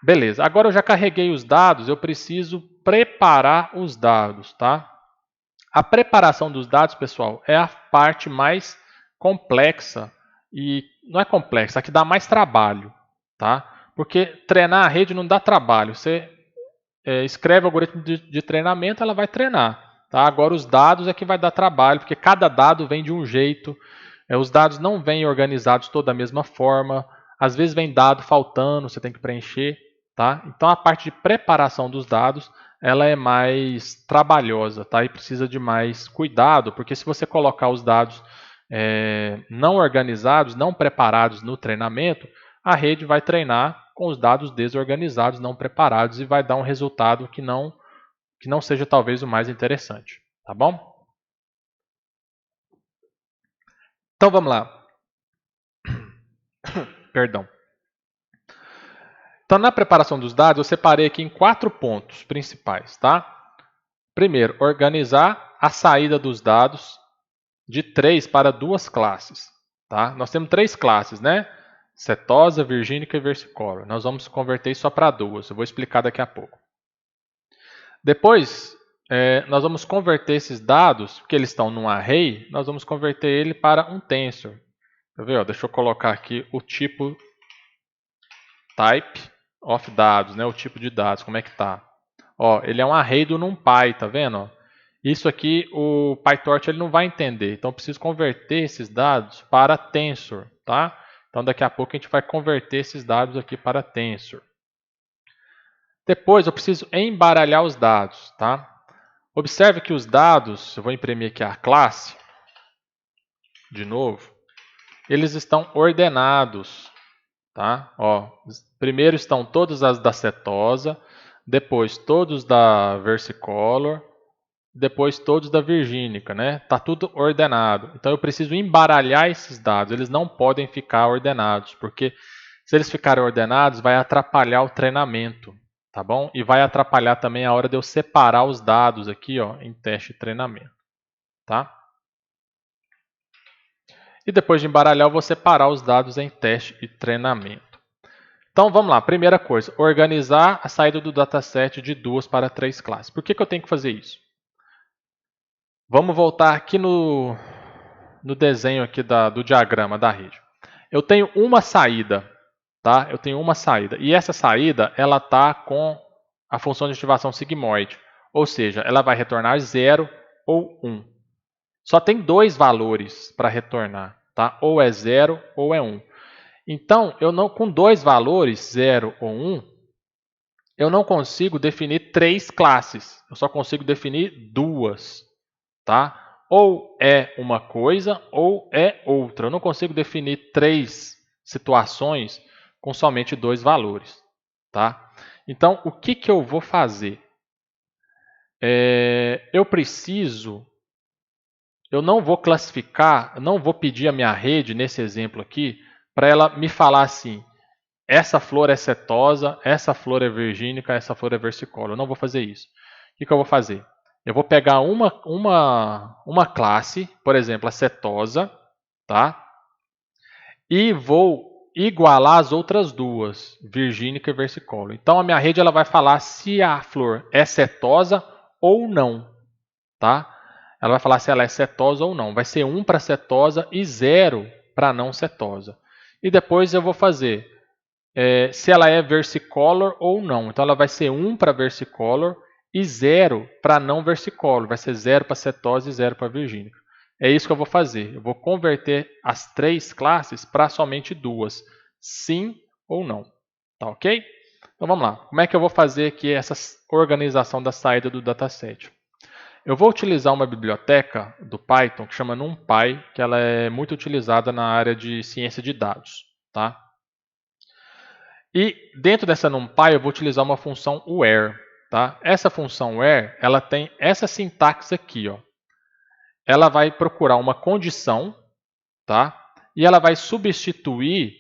Beleza, agora eu já carreguei os dados, eu preciso preparar os dados, tá? A preparação dos dados, pessoal, é a parte mais complexa, e não é complexa, a que dá mais trabalho, tá? Porque treinar a rede não dá trabalho, você escreve o algoritmo de treinamento, ela vai treinar. Tá? Agora, os dados é que vai dar trabalho, porque cada dado vem de um jeito. Os dados não vêm organizados toda da mesma forma. Às vezes vem dado faltando, você tem que preencher. Tá? Então, a parte de preparação dos dados ela é mais trabalhosa, tá? E precisa de mais cuidado, porque se você colocar os dados não organizados, não preparados no treinamento, a rede vai treinar com os dados desorganizados, não preparados, e vai dar um resultado que não seja talvez o mais interessante. Tá bom? Então vamos lá. Perdão. Então, na preparação dos dados, eu separei aqui em 4 pontos principais. Tá? Primeiro, organizar a saída dos dados de 3 para 2 classes. Tá? Nós temos 3 classes, né? Setosa, virgínica e versicolor. Nós vamos converter isso só para 2. Eu vou explicar daqui a pouco. Depois, nós vamos converter esses dados, porque eles estão num array, nós vamos converter ele para um tensor. Quer ver? Ó, deixa eu colocar aqui o tipo type of dados, né? O tipo de dados, como é que tá? Ó, ele é um array do NumPy, tá vendo? Ó? Isso aqui o PyTorch ele não vai entender, então eu preciso converter esses dados para tensor, tá? Então daqui a pouco a gente vai converter esses dados aqui para tensor. Depois eu preciso embaralhar os dados, tá? Observe que os dados, eu vou imprimir aqui a classe, de novo, eles estão ordenados, tá? Ó, primeiro estão todos as da setosa, depois todos da versicolor, depois todos da virgínica, né? Tá tudo ordenado. Então eu preciso embaralhar esses dados, eles não podem ficar ordenados, porque se eles ficarem ordenados vai atrapalhar o treinamento. Tá bom? E vai atrapalhar também a hora de eu separar os dados aqui, ó, em teste e treinamento. Tá? E depois de embaralhar, eu vou separar os dados em teste e treinamento. Então, vamos lá. Primeira coisa, organizar a saída do dataset de 2 para 3 classes. Por que eu tenho que fazer isso? Vamos voltar aqui no desenho aqui do diagrama da rede. Eu tenho uma saída. Tá? Eu tenho uma saída. E essa saída ela está com a função de ativação sigmoide. Ou seja, ela vai retornar 0 ou 1. Só tem dois valores para retornar, tá? Ou é 0 ou é 1. Então, com dois valores, 0 ou 1, eu não consigo definir três classes. Eu só consigo definir duas, tá? Ou é uma coisa ou é outra. Eu não consigo definir três situações com somente dois valores, tá? Então, o que eu vou fazer? Eu não vou classificar, não vou pedir a minha rede, nesse exemplo aqui, para ela me falar assim, essa flor é setosa, essa flor é virgínica, essa flor é versicolor. Eu não vou fazer isso. O que eu vou fazer? Eu vou pegar uma classe, por exemplo, a setosa, tá? E vou igualar as outras duas, virgínica e versicolor. Então, a minha rede ela vai falar se a flor é setosa ou não, tá? Ela vai falar se ela é setosa ou não. Vai ser 1 para setosa e 0 para não setosa. E depois eu vou fazer se ela é versicolor ou não. Então, ela vai ser 1 para versicolor e 0 para não versicolor. Vai ser 0 para cetose e 0 para virgínica. É isso que eu vou fazer. Eu vou converter as três classes para somente duas. Sim ou não. Tá ok? Então, vamos lá. Como é que eu vou fazer aqui essa organização da saída do dataset? Eu vou utilizar uma biblioteca do Python que chama NumPy, que ela é muito utilizada na área de ciência de dados, tá? E dentro dessa NumPy eu vou utilizar uma função where, tá? Essa função where, ela tem essa sintaxe aqui, ó. Ela vai procurar uma condição, tá? E ela vai substituir,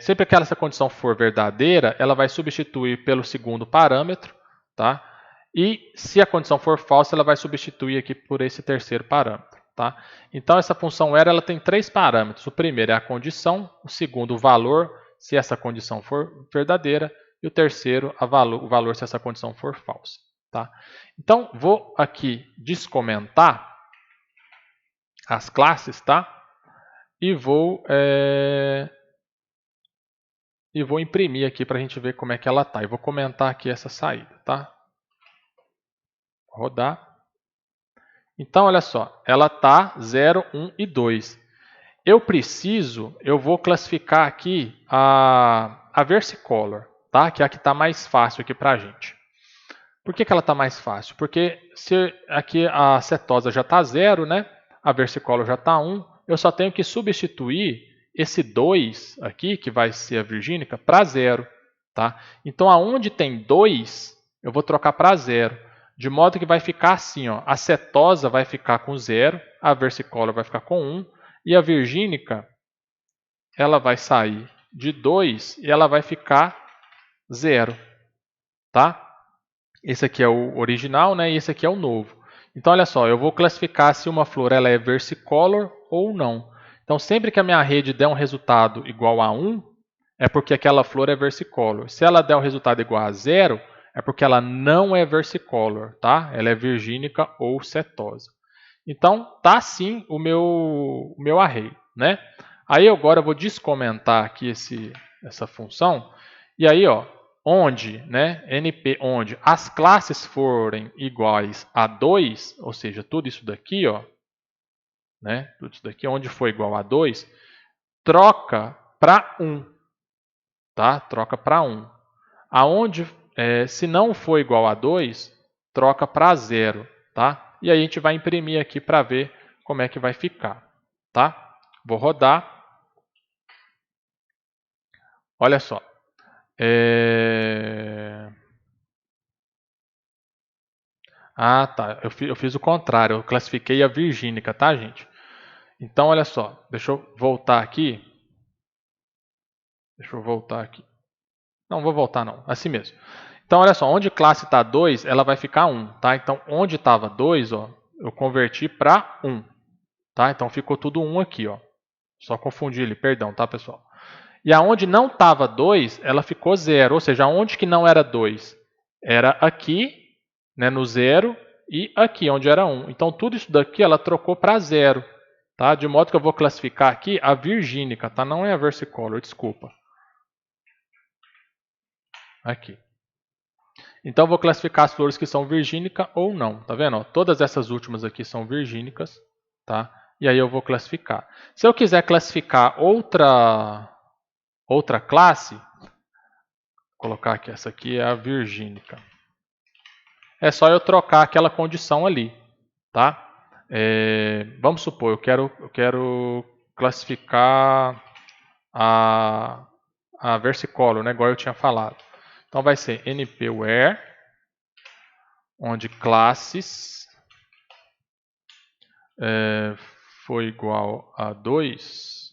sempre que essa condição for verdadeira, ela vai substituir pelo segundo parâmetro, tá? E se a condição for falsa, ela vai substituir aqui por esse terceiro parâmetro, tá? Então, essa função where ela tem três parâmetros. O primeiro é a condição, o segundo o valor, se essa condição for verdadeira, e o terceiro o valor se essa condição for falsa, tá? Então, vou aqui descomentar as classes, tá? E vou imprimir aqui para a gente ver como é que ela tá. E vou comentar aqui essa saída, tá? Rodar. Então, olha só, ela tá 0, 1 e 2. Eu vou classificar aqui a versicolor, tá? Que é a que está mais fácil aqui para a gente. Por que ela está mais fácil? Porque se aqui a setosa já está 0, né? A versicolor já está 1, eu só tenho que substituir esse 2 aqui, que vai ser a virgínica, para 0. Tá? Então, aonde tem 2, eu vou trocar para 0. De modo que vai ficar assim, ó, a setosa vai ficar com 0, a versicolor vai ficar com 1, e a virgínica ela vai sair de 2 e ela vai ficar 0. Tá? Esse aqui é o original, né? E esse aqui é o novo. Então, olha só, eu vou classificar se uma flor ela é versicolor ou não. Então, sempre que a minha rede der um resultado igual a 1, é porque aquela flor é versicolor. Se ela der um resultado igual a 0, é porque ela não é versicolor, tá? Ela é virgínica ou setosa. Então, tá assim o meu array, né? Aí agora eu vou descomentar aqui essa função. E aí, ó, onde, né, np onde as classes forem iguais a 2, ou seja, tudo isso daqui, ó, né, tudo isso daqui onde for igual a 2, troca para 1, tá? Troca para 1. Aonde, se não for igual a 2, troca para 0, tá? E aí a gente vai imprimir aqui para ver como é que vai ficar, tá? Vou rodar. Olha só. Ah, tá. Eu fiz o contrário. Eu classifiquei a virgínica, tá, gente? Então, olha só. Deixa eu voltar aqui. Não, vou voltar não. Assim mesmo. Então, olha só. Onde classe está 2, ela vai ficar 1, tá? Então, onde estava 2, ó, eu converti para 1. Tá? Então, ficou tudo 1 aqui, ó. Só confundi ali, perdão, tá, pessoal? E aonde não estava 2, ela ficou 0. Ou seja, aonde que não era 2? Era aqui, né, no 0, e aqui, onde era 1. Então, tudo isso daqui ela trocou para 0. Tá? De modo que eu vou classificar aqui a virgínica, tá? Não é a versicolor, desculpa. Aqui. Então, eu vou classificar as flores que são virgínicas ou não. Tá vendo? Ó, todas essas últimas aqui são virgínicas. Tá? E aí eu vou classificar. Se eu quiser classificar outra classe, vou colocar aqui, essa aqui é a virgínica. É só eu trocar aquela condição ali. Tá? Vamos supor, eu quero classificar a versicolor, né, igual eu tinha falado. Então vai ser npwhere, onde classes foi igual a 2,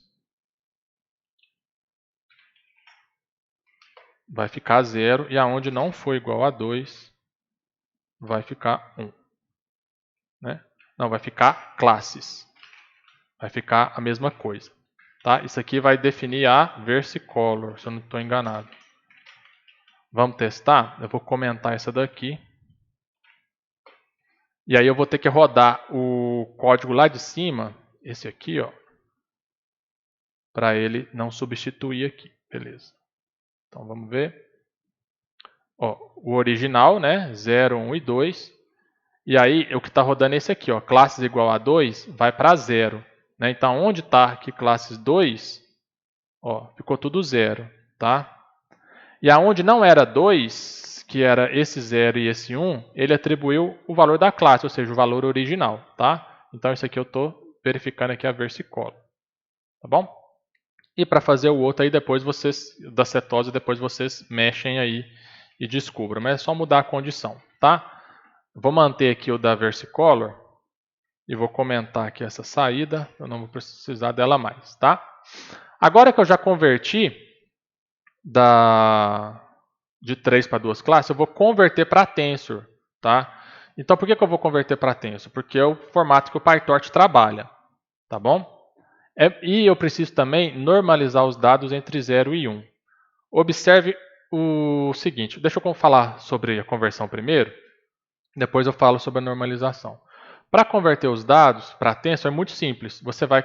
vai ficar 0, e aonde não for igual a 2, vai ficar 1. Né? Não, vai ficar classes. Vai ficar a mesma coisa. Tá? Isso aqui vai definir a versicolor, se eu não estou enganado. Vamos testar? Eu vou comentar essa daqui. E aí eu vou ter que rodar o código lá de cima, esse aqui, ó, para ele não substituir aqui. Beleza. Então vamos ver. Ó, o original, né? 0, 1 e 2. E aí o que está rodando é esse aqui, ó, classes igual a 2, vai para 0. Né? Então onde está aqui classes 2, ó, ficou tudo 0. Tá? E aonde não era 2, que era esse 0 e esse 1, ele atribuiu o valor da classe, ou seja, o valor original. Tá? Então isso aqui eu estou verificando aqui a versicolor. Tá bom? E para fazer o outro aí depois vocês, da cetose, depois vocês mexem aí e descubram. Mas é só mudar a condição, tá? Vou manter aqui o da versicolor e vou comentar aqui essa saída. Eu não vou precisar dela mais, tá? Agora que eu já converti de 3 para 2 classes, eu vou converter para tensor, tá? Então por que eu vou converter para tensor? Porque é o formato que o PyTorch trabalha, tá bom? E eu preciso também normalizar os dados entre 0 e 1. Observe o seguinte, deixa eu falar sobre a conversão primeiro, depois eu falo sobre a normalização. Para converter os dados para tensor é muito simples. Você vai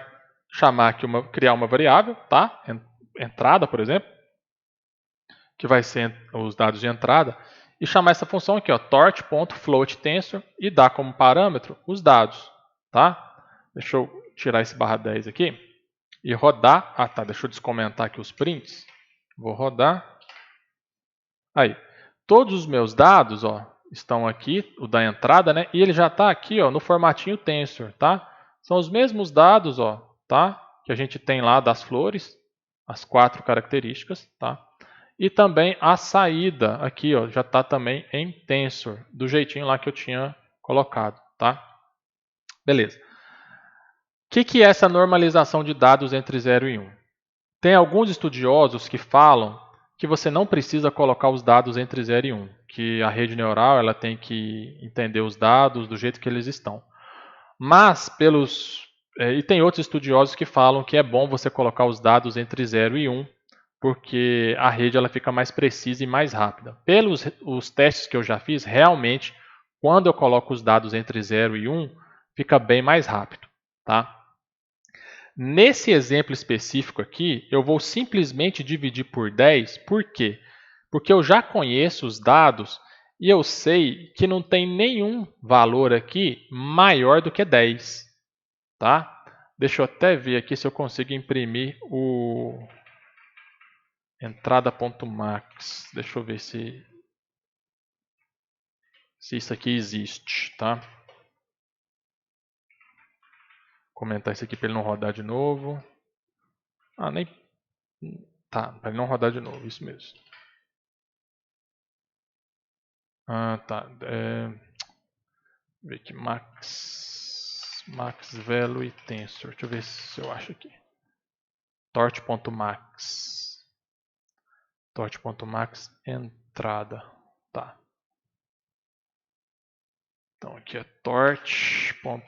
chamar aqui criar uma variável, tá? Entrada, por exemplo, que vai ser os dados de entrada, e chamar essa função aqui, ó, torch.floatTensor, e dar como parâmetro os dados, tá? Deixa eu tirar esse /10 aqui e rodar. Ah, tá, deixa eu descomentar aqui os prints. Vou rodar. Aí, todos os meus dados, ó, estão aqui, o da entrada, né? E ele já está aqui, ó, no formatinho tensor, tá? São os mesmos dados, ó, tá? Que a gente tem lá das flores, as 4 características, tá? E também a saída aqui, ó, já está também em tensor, do jeitinho lá que eu tinha colocado, tá? Beleza. O que é essa normalização de dados entre 0 e 1? Tem alguns estudiosos que falam que você não precisa colocar os dados entre 0 e 1, que a rede neural ela tem que entender os dados do jeito que eles estão. Mas, e tem outros estudiosos que falam que é bom você colocar os dados entre 0 e 1, porque a rede ela fica mais precisa e mais rápida. Pelos os testes que eu já fiz, realmente, quando eu coloco os dados entre 0 e 1, fica bem mais rápido. Tá? Nesse exemplo específico aqui, eu vou simplesmente dividir por 10. Por quê? Porque eu já conheço os dados e eu sei que não tem nenhum valor aqui maior do que 10. Tá? Deixa eu até ver aqui se eu consigo imprimir o entrada.max. Deixa eu ver se isso aqui existe. Tá? Comentar isso aqui para ele não rodar de novo. Ah, nem... Tá, para ele não rodar de novo, isso mesmo. Ah, tá. Ver aqui, max value tensor. Deixa eu ver se eu acho aqui. Torch.max. Torch.max entrada. Tá. Então aqui é torch.max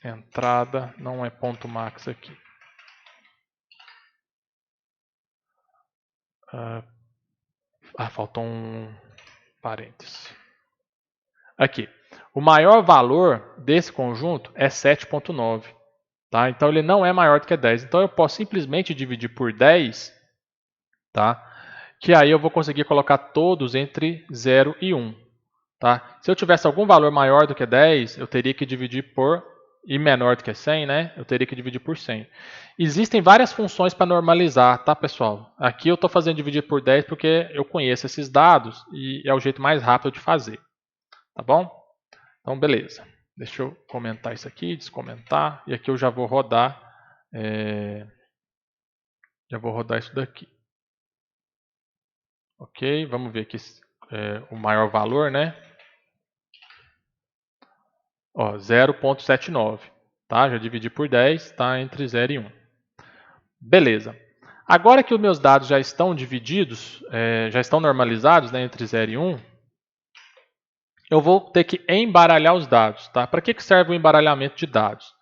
entrada. Não é ponto .max aqui. Faltou um parêntese. Aqui. O maior valor desse conjunto é 7.9. Tá? Então ele não é maior do que 10. Então eu posso simplesmente dividir por 10, tá? que aí eu vou conseguir colocar todos entre 0 e 1. Tá? Se eu tivesse algum valor maior do que 10, eu teria que dividir por, e menor do que 100, né? Eu teria que dividir por 100. Existem várias funções para normalizar, tá, pessoal? Aqui eu estou fazendo dividir por 10 porque eu conheço esses dados e é o jeito mais rápido de fazer. Tá bom? Então, beleza. Deixa eu comentar isso aqui, descomentar. E aqui eu já vou rodar. Já vou rodar isso daqui. Ok, vamos ver aqui o maior valor, né? 0,79. Tá? Já dividi por 10, está entre 0 e 1. Beleza. Agora que os meus dados já estão divididos, já estão normalizados, né, entre 0 e 1, eu vou ter que embaralhar os dados. Tá? Para que serve o embaralhamento de dados?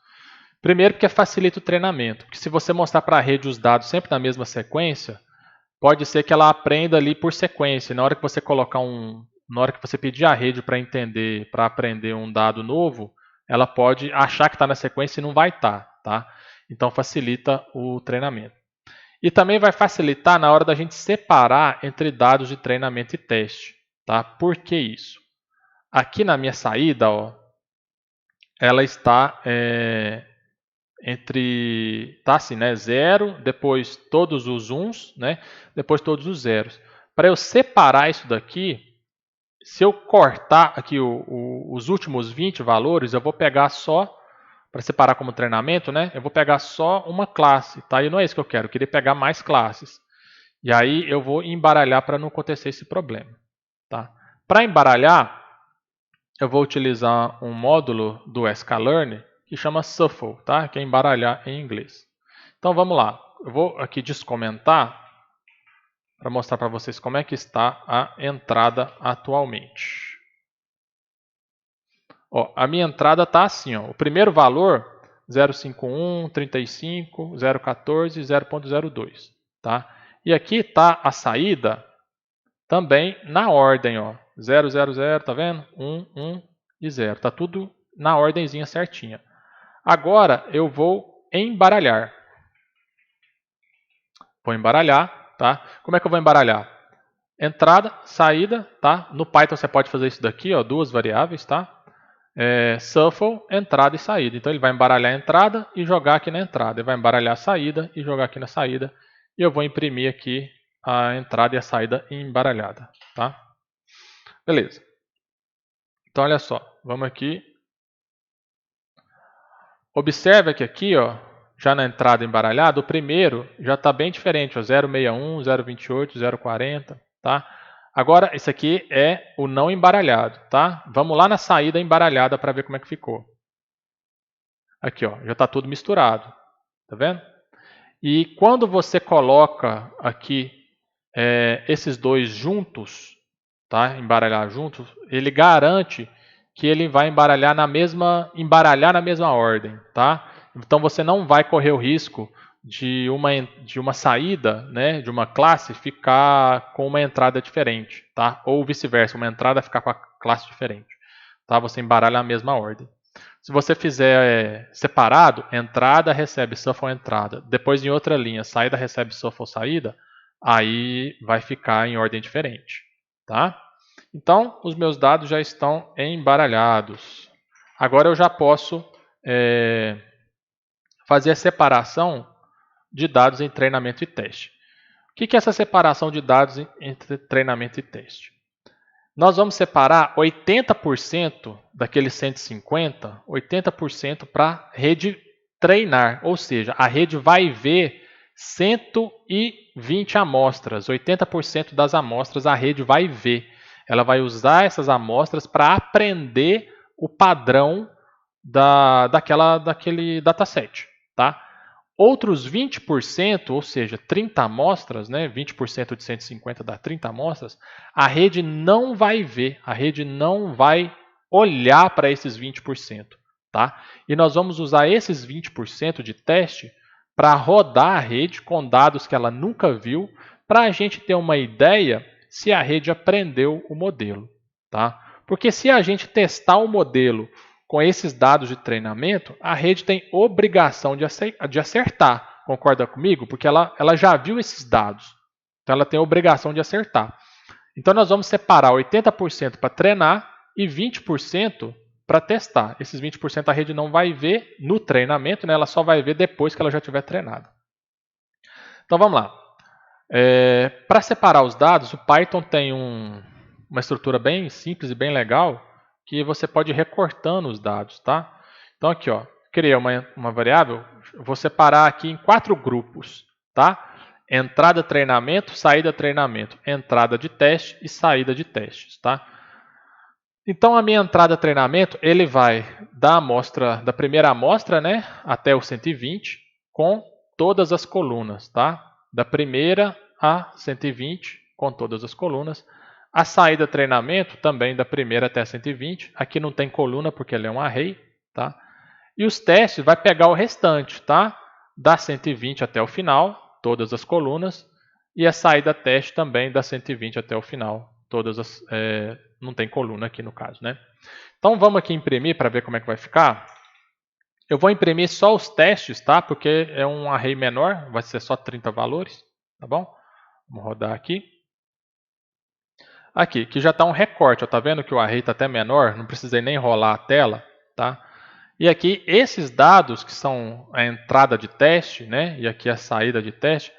Primeiro, porque facilita o treinamento. Porque se você mostrar para a rede os dados sempre na mesma sequência, pode ser que ela aprenda ali por sequência. Na hora que você colocar na hora que você pedir à rede para entender, para aprender um dado novo, ela pode achar que está na sequência e não vai estar, tá? Então facilita o treinamento. E também vai facilitar na hora da gente separar entre dados de treinamento e teste, tá? Por que isso? Aqui na minha saída, ó, ela está tá assim, né? 0, depois todos os 1s, né? Depois todos os zeros. Para eu separar isso daqui, se eu cortar aqui os últimos 20 valores, eu vou pegar só, para separar como treinamento, né? Eu vou pegar só uma classe, tá? E não é isso que eu quero, eu queria pegar mais classes. E aí eu vou embaralhar para não acontecer esse problema, tá? Para embaralhar, eu vou utilizar um módulo do sklearn que chama shuffle, tá? Que é embaralhar em inglês. Então vamos lá, eu vou aqui descomentar para mostrar para vocês como é que está a entrada atualmente. Ó, a minha entrada está assim, ó, o primeiro valor 051, 35, 014 e 0.02, tá? E aqui está a saída também na ordem, ó, 000, tá vendo? 1, 1 e 0, tá tudo na ordenzinha certinha. Agora eu vou embaralhar. Vou embaralhar, tá? Como é que eu vou embaralhar? Entrada, saída, tá? No Python você pode fazer isso daqui, ó, duas variáveis, tá? Shuffle, entrada e saída. Então ele vai embaralhar a entrada e jogar aqui na entrada. Ele vai embaralhar a saída e jogar aqui na saída. E eu vou imprimir aqui a entrada e a saída embaralhada, tá? Beleza. Então olha só, vamos aqui. Observe que aqui, ó, já na entrada embaralhada, o primeiro já está bem diferente, ó, 061, 028, 040, tá? Agora, esse aqui é o não embaralhado, tá? Vamos lá na saída embaralhada para ver como é que ficou. Aqui, ó, já está tudo misturado, tá vendo? E quando você coloca aqui esses dois juntos, tá? Embaralhar juntos, ele garante que ele vai embaralhar na mesma ordem, tá? Então você não vai correr o risco de uma saída, né, de uma classe ficar com uma entrada diferente, tá? Ou vice-versa, uma entrada ficar com a classe diferente, tá? Você embaralha na mesma ordem. Se você fizer separado, entrada recebe shuffle entrada, depois em outra linha, saída recebe shuffle saída, aí vai ficar em ordem diferente, tá? Então, os meus dados já estão embaralhados. Agora eu já posso fazer a separação de dados em treinamento e teste. O que é essa separação de dados entre treinamento e teste? Nós vamos separar 80% daqueles 150, 80% para a rede treinar, ou seja, a rede vai ver 120 amostras, 80% das amostras a rede vai ver. Ela vai usar essas amostras para aprender o padrão daquele dataset, tá? Outros 20%, ou seja, 30 amostras, né, 20% de 150 dá 30 amostras, a rede não vai ver, a rede não vai olhar para esses 20%. Tá? E nós vamos usar esses 20% de teste para rodar a rede com dados que ela nunca viu, para a gente ter uma ideia se a rede aprendeu o modelo. Tá? Porque se a gente testar o modelo com esses dados de treinamento, a rede tem obrigação de acertar. Concorda comigo? Porque ela já viu esses dados. Então ela tem a obrigação de acertar. Então nós vamos separar 80% para treinar e 20% para testar. Esses 20% a rede não vai ver no treinamento, né? Ela só vai ver depois que ela já tiver treinado. Então vamos lá. Para separar os dados, o Python tem uma estrutura bem simples e bem legal que você pode ir recortando os dados, tá? Então aqui, ó, criei uma variável, vou separar aqui em 4 grupos, tá? Entrada treinamento, saída treinamento, entrada de teste e saída de testes, tá? Então a minha entrada treinamento, ele vai da primeira amostra, né, até o 120 com todas as colunas, tá? Da primeira a 120 com todas as colunas. A saída treinamento também da primeira até 120. Aqui não tem coluna porque ele é um array, tá? E os testes vai pegar o restante, tá? Da 120 até o final, todas as colunas. E a saída teste também da 120 até o final, não tem coluna aqui no caso, né? Então vamos aqui imprimir para ver como é que vai ficar. Eu vou imprimir só os testes, tá? Porque é um array menor, vai ser só 30 valores, tá bom? Vamos rodar aqui. Aqui já está um recorte, ó, tá vendo que o array está até menor? Não precisei nem rolar a tela, tá? E aqui esses dados que são a entrada de teste, né? E aqui a saída de teste,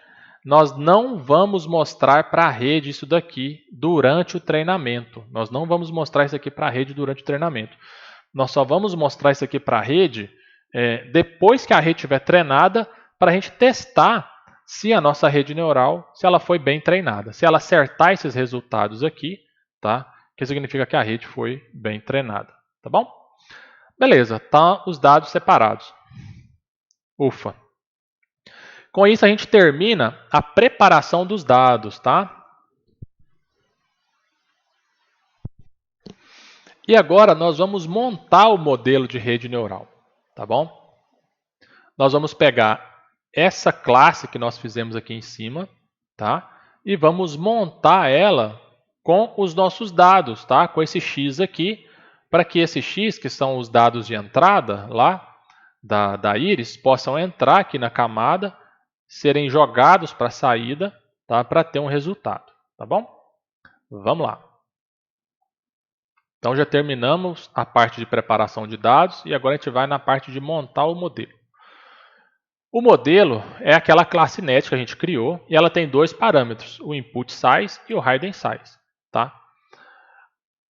nós não vamos mostrar para a rede isso daqui durante o treinamento. Nós não vamos mostrar isso aqui para a rede durante o treinamento. Nós só vamos mostrar isso aqui para a rede depois que a rede estiver treinada, para a gente testar se a nossa rede neural, se ela foi bem treinada. Se ela acertar esses resultados aqui, tá? Que significa que a rede foi bem treinada, tá bom? Beleza, tá os dados separados. Ufa. Com isso a gente termina a preparação dos dados, tá? E agora nós vamos montar o modelo de rede neural, tá bom? Nós vamos pegar essa classe que nós fizemos aqui em cima, tá? E vamos montar ela com os nossos dados, tá? Com esse X aqui, para que esse X, que são os dados de entrada lá da íris, possam entrar aqui na camada, serem jogados para a saída, tá? Para ter um resultado, tá bom? Vamos lá. Então já terminamos a parte de preparação de dados e agora a gente vai na parte de montar o modelo. O modelo é aquela classe net que a gente criou e ela tem dois parâmetros, o input size e o hidden size, tá?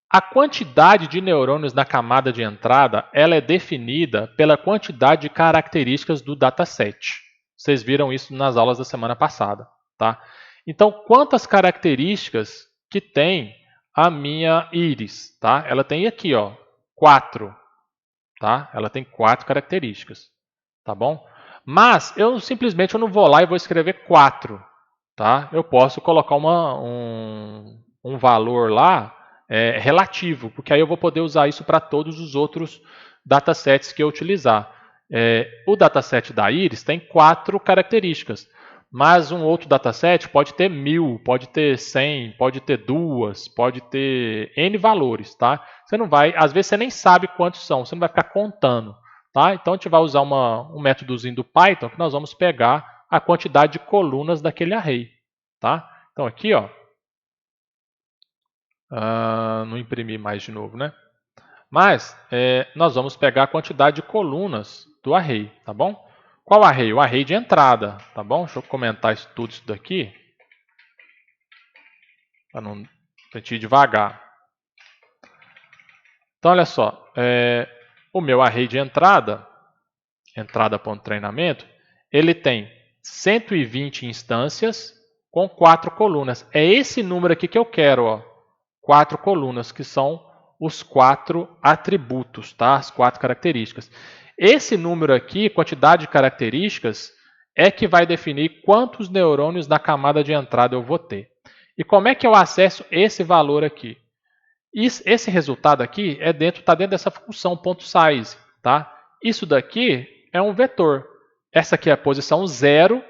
A quantidade de neurônios na camada de entrada ela é definida pela quantidade de características do dataset. Vocês viram isso nas aulas da semana passada, tá? Então, quantas características que tem a minha íris, tá? Ela tem aqui, ó, 4, tá? Ela tem 4 características, tá bom? Mas eu simplesmente não vou lá e vou escrever 4, tá? Eu posso colocar um valor lá relativo, porque aí eu vou poder usar isso para todos os outros datasets que eu utilizar. O dataset da íris tem 4 características, mas um outro dataset pode ter 1000, pode ter 100, pode ter 2, pode ter N valores, tá? Você não vai, às vezes você nem sabe quantos são, você não vai ficar contando, tá? Então a gente vai usar um métodozinho do Python que nós vamos pegar a quantidade de colunas daquele array, tá? Então aqui, ó, não imprimi mais de novo, né? Mas nós vamos pegar a quantidade de colunas do array, tá bom? Qual array? O array de entrada, tá bom? Deixa eu comentar tudo isso daqui, para não gente ir devagar. Então, olha só, o meu array de entrada.treinamento, ele tem 120 instâncias com 4 colunas. É esse número aqui que eu quero, ó, 4 colunas, que são os 4 atributos, tá? As 4 características. Esse número aqui, quantidade de características, é que vai definir quantos neurônios na camada de entrada eu vou ter. E como é que eu acesso esse valor aqui? Esse resultado aqui está dentro dessa função .size, tá? Isso daqui é um vetor. Essa aqui é a posição 0,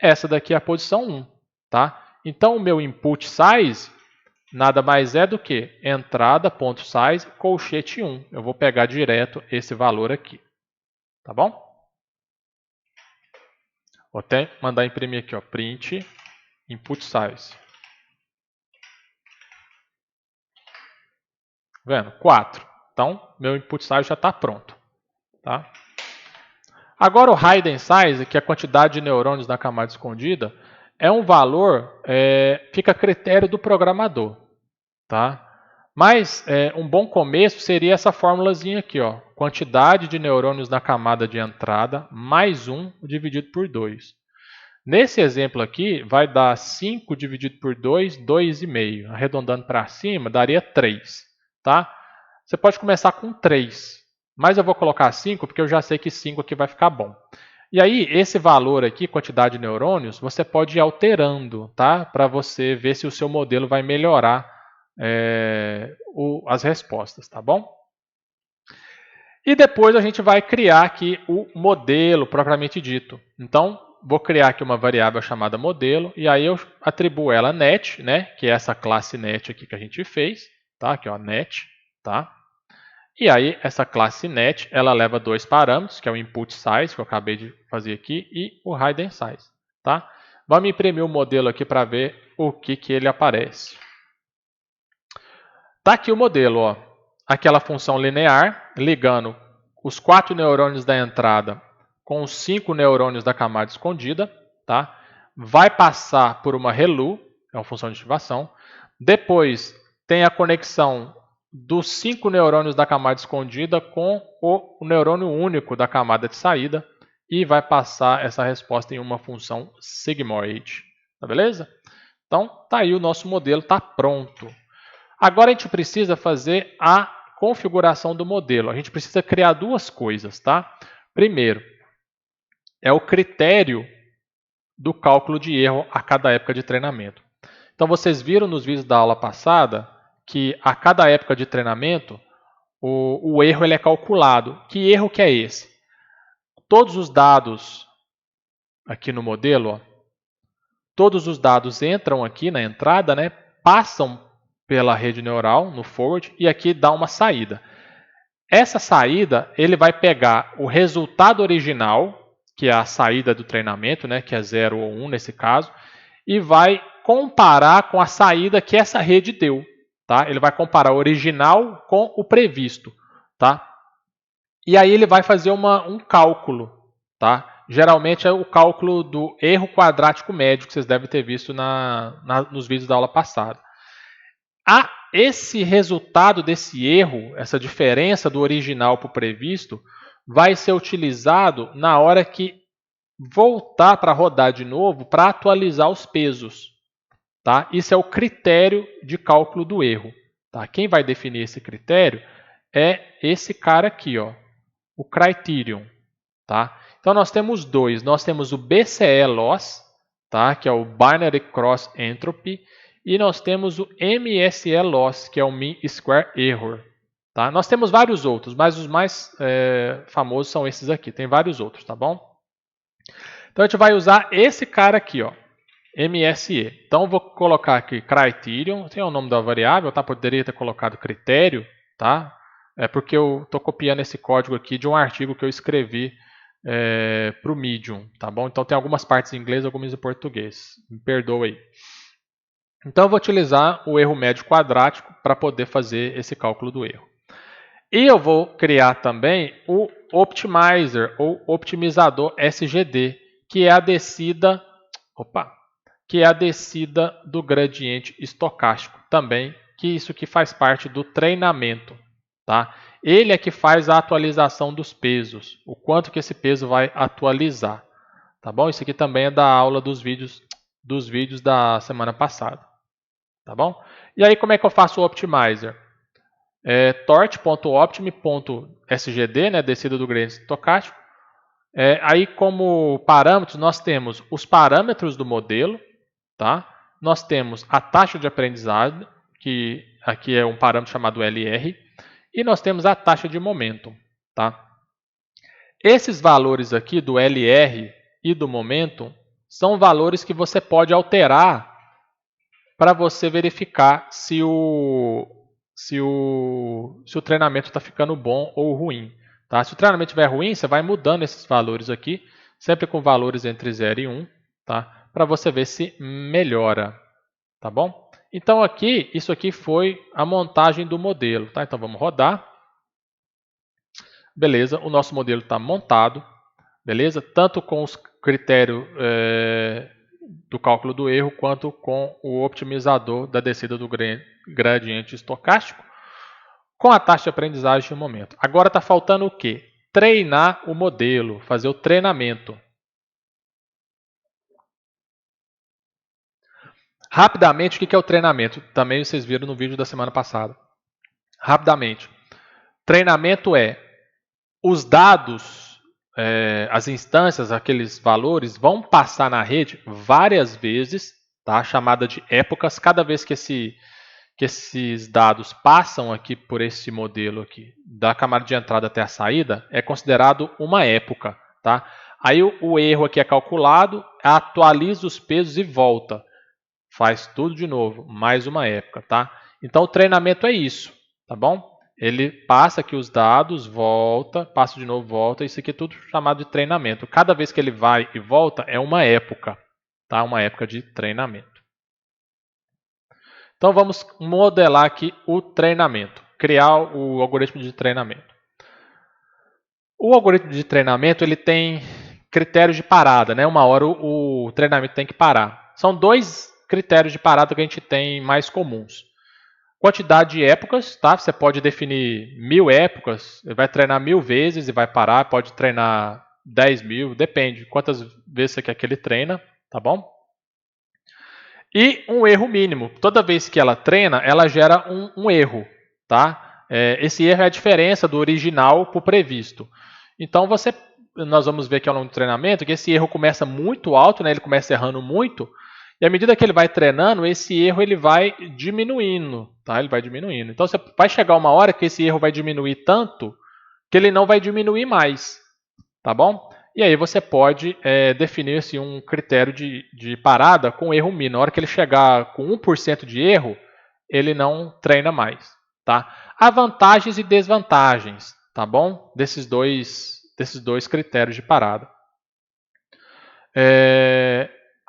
essa daqui é a posição 1, tá? Então o meu input size nada mais é do que entrada.size colchete 1. Eu vou pegar direto esse valor aqui, tá bom? Vou até mandar imprimir aqui, ó, print input size. Vendo? 4. Então, meu input size já está pronto. Tá? Agora, o hidden size, que é a quantidade de neurônios na camada escondida, é um valor, fica a critério do programador. Tá? Mas um bom começo seria essa formulazinha aqui, ó, quantidade de neurônios na camada de entrada mais 1 dividido por 2. Nesse exemplo aqui, vai dar 5 dividido por 2, 2,5. Arredondando para cima, daria 3. Tá? Você pode começar com 3, mas eu vou colocar 5 porque eu já sei que 5 aqui vai ficar bom. E aí, esse valor aqui, quantidade de neurônios, você pode ir alterando, tá? Para você ver se o seu modelo vai melhorar as respostas, tá bom? E depois a gente vai criar aqui o modelo propriamente dito. Então, vou criar aqui uma variável chamada modelo, e aí eu atribuo ela net, né, que é essa classe net aqui que a gente fez, tá? Aqui, ó, net, tá? E aí, essa classe net, ela leva 2 parâmetros, que é o input size, que eu acabei de fazer aqui, e o hidden size, tá? Vamos imprimir o modelo aqui para ver o que ele aparece. Tá aqui o modelo, ó. Aquela função linear, ligando os 4 neurônios da entrada com os 5 neurônios da camada escondida, tá? Vai passar por uma ReLU, é uma função de estimação. Depois tem a conexão dos 5 neurônios da camada escondida com o neurônio único da camada de saída e vai passar essa resposta em uma função sigmoid. Tá beleza? Então, tá aí o nosso modelo, tá pronto. Agora a gente precisa fazer a configuração do modelo. A gente precisa criar duas coisas, tá? Primeiro, é o critério do cálculo de erro a cada época de treinamento. Então, vocês viram nos vídeos da aula passada que a cada época de treinamento, o erro ele é calculado. Que erro que é esse? Todos os dados aqui no modelo, ó, todos os dados entram aqui na entrada, né, passam pela rede neural, no forward, e aqui dá uma saída. Essa saída, ele vai pegar o resultado original, que é a saída do treinamento, né, que é 0 ou 1 nesse caso, e vai comparar com a saída que essa rede deu. Tá? Ele vai comparar o original com o previsto. Tá? E aí ele vai fazer um cálculo. Tá? Geralmente é o cálculo do erro quadrático médio, que vocês devem ter visto nos vídeos da aula passada. Esse resultado desse erro, essa diferença do original para o previsto, vai ser utilizado na hora que voltar para rodar de novo para atualizar os pesos. Tá? Isso é o critério de cálculo do erro. Tá? Quem vai definir esse critério é esse cara aqui, ó, o criterion. Tá? Então nós temos dois. Nós temos o BCE loss, tá? Que é o Binary Cross Entropy, e nós temos o MSE loss, que é o Mean Square Error. Tá? Nós temos vários outros, mas os mais famosos são esses aqui. Tem vários outros, tá bom? Então a gente vai usar esse cara aqui, ó, MSE. Então eu vou colocar aqui criterion, tem o nome da variável, tá? Poderia ter colocado critério, tá? É porque eu estou copiando esse código aqui de um artigo que eu escrevi para o Medium, tá bom? Então tem algumas partes em inglês, algumas em português. Me perdoa aí. Então eu vou utilizar o erro médio quadrático para poder fazer esse cálculo do erro. E eu vou criar também o optimizer ou optimizador SGD, que é a descida, do gradiente estocástico também, que isso que faz parte do treinamento, tá? Ele é que faz a atualização dos pesos, o quanto que esse peso vai atualizar, tá bom? Isso aqui também é da aula dos vídeos da semana passada, tá bom? E aí como é que eu faço o optimizer? Torch.optim.sgd, né, descida do gradiente estocástico. Aí como parâmetros nós temos os parâmetros do modelo, tá? Nós temos a taxa de aprendizado, que aqui é um parâmetro chamado LR, e nós temos a taxa de momento, tá? Esses valores aqui do LR e do momento são valores que você pode alterar para você verificar se o treinamento está ficando bom ou ruim. Tá? Se o treinamento estiver ruim, você vai mudando esses valores aqui, sempre com valores entre 0 e 1, tá? para você ver se melhora, tá bom? Então aqui, isso aqui foi a montagem do modelo, tá? Então vamos rodar. Beleza, o nosso modelo está montado, beleza? Tanto com os critérios do cálculo do erro, quanto com o otimizador da descida do gradiente estocástico, com a taxa de aprendizagem no momento. Agora está faltando o quê? Treinar o modelo, fazer o treinamento. Rapidamente, o que é o treinamento? Também vocês viram no vídeo da semana passada. Rapidamente. Treinamento é os dados, as instâncias, aqueles valores, vão passar na rede várias vezes, tá? Chamada de épocas. Cada vez que esses dados passam aqui por esse modelo aqui, da camada de entrada até a saída, é considerado uma época, tá? Aí o erro aqui é calculado, atualiza os pesos e volta. Faz tudo de novo, mais uma época, tá? Então o treinamento é isso, tá bom? Ele passa aqui os dados, volta, passa de novo, volta. Isso aqui é tudo chamado de treinamento. Cada vez que ele vai e volta é uma época, tá? Uma época de treinamento. Então vamos modelar aqui o treinamento, criar o algoritmo de treinamento. O algoritmo de treinamento ele tem critérios de parada, né? Uma hora o treinamento tem que parar. São dois critérios de parada que a gente tem mais comuns. Quantidade de épocas, tá? Você pode definir 1000 épocas, ele vai treinar 1000 vezes e vai parar, pode treinar 10.000, depende quantas vezes você quer que ele treina, tá bom? E um erro mínimo. Toda vez que ela treina, ela gera um erro, tá? Esse erro é a diferença do original para o previsto. Então nós vamos ver aqui ao longo do treinamento que esse erro começa muito alto, né? Ele começa errando muito. E à medida que ele vai treinando, esse erro ele vai diminuindo, tá? Ele vai diminuindo. Então vai chegar uma hora que esse erro vai diminuir tanto que ele não vai diminuir mais, tá bom? E aí você pode definir assim, um critério de parada com erro mínimo. Na hora que ele chegar com 1% de erro, ele não treina mais, tá? Há vantagens e desvantagens, tá bom? Desses dois critérios de parada.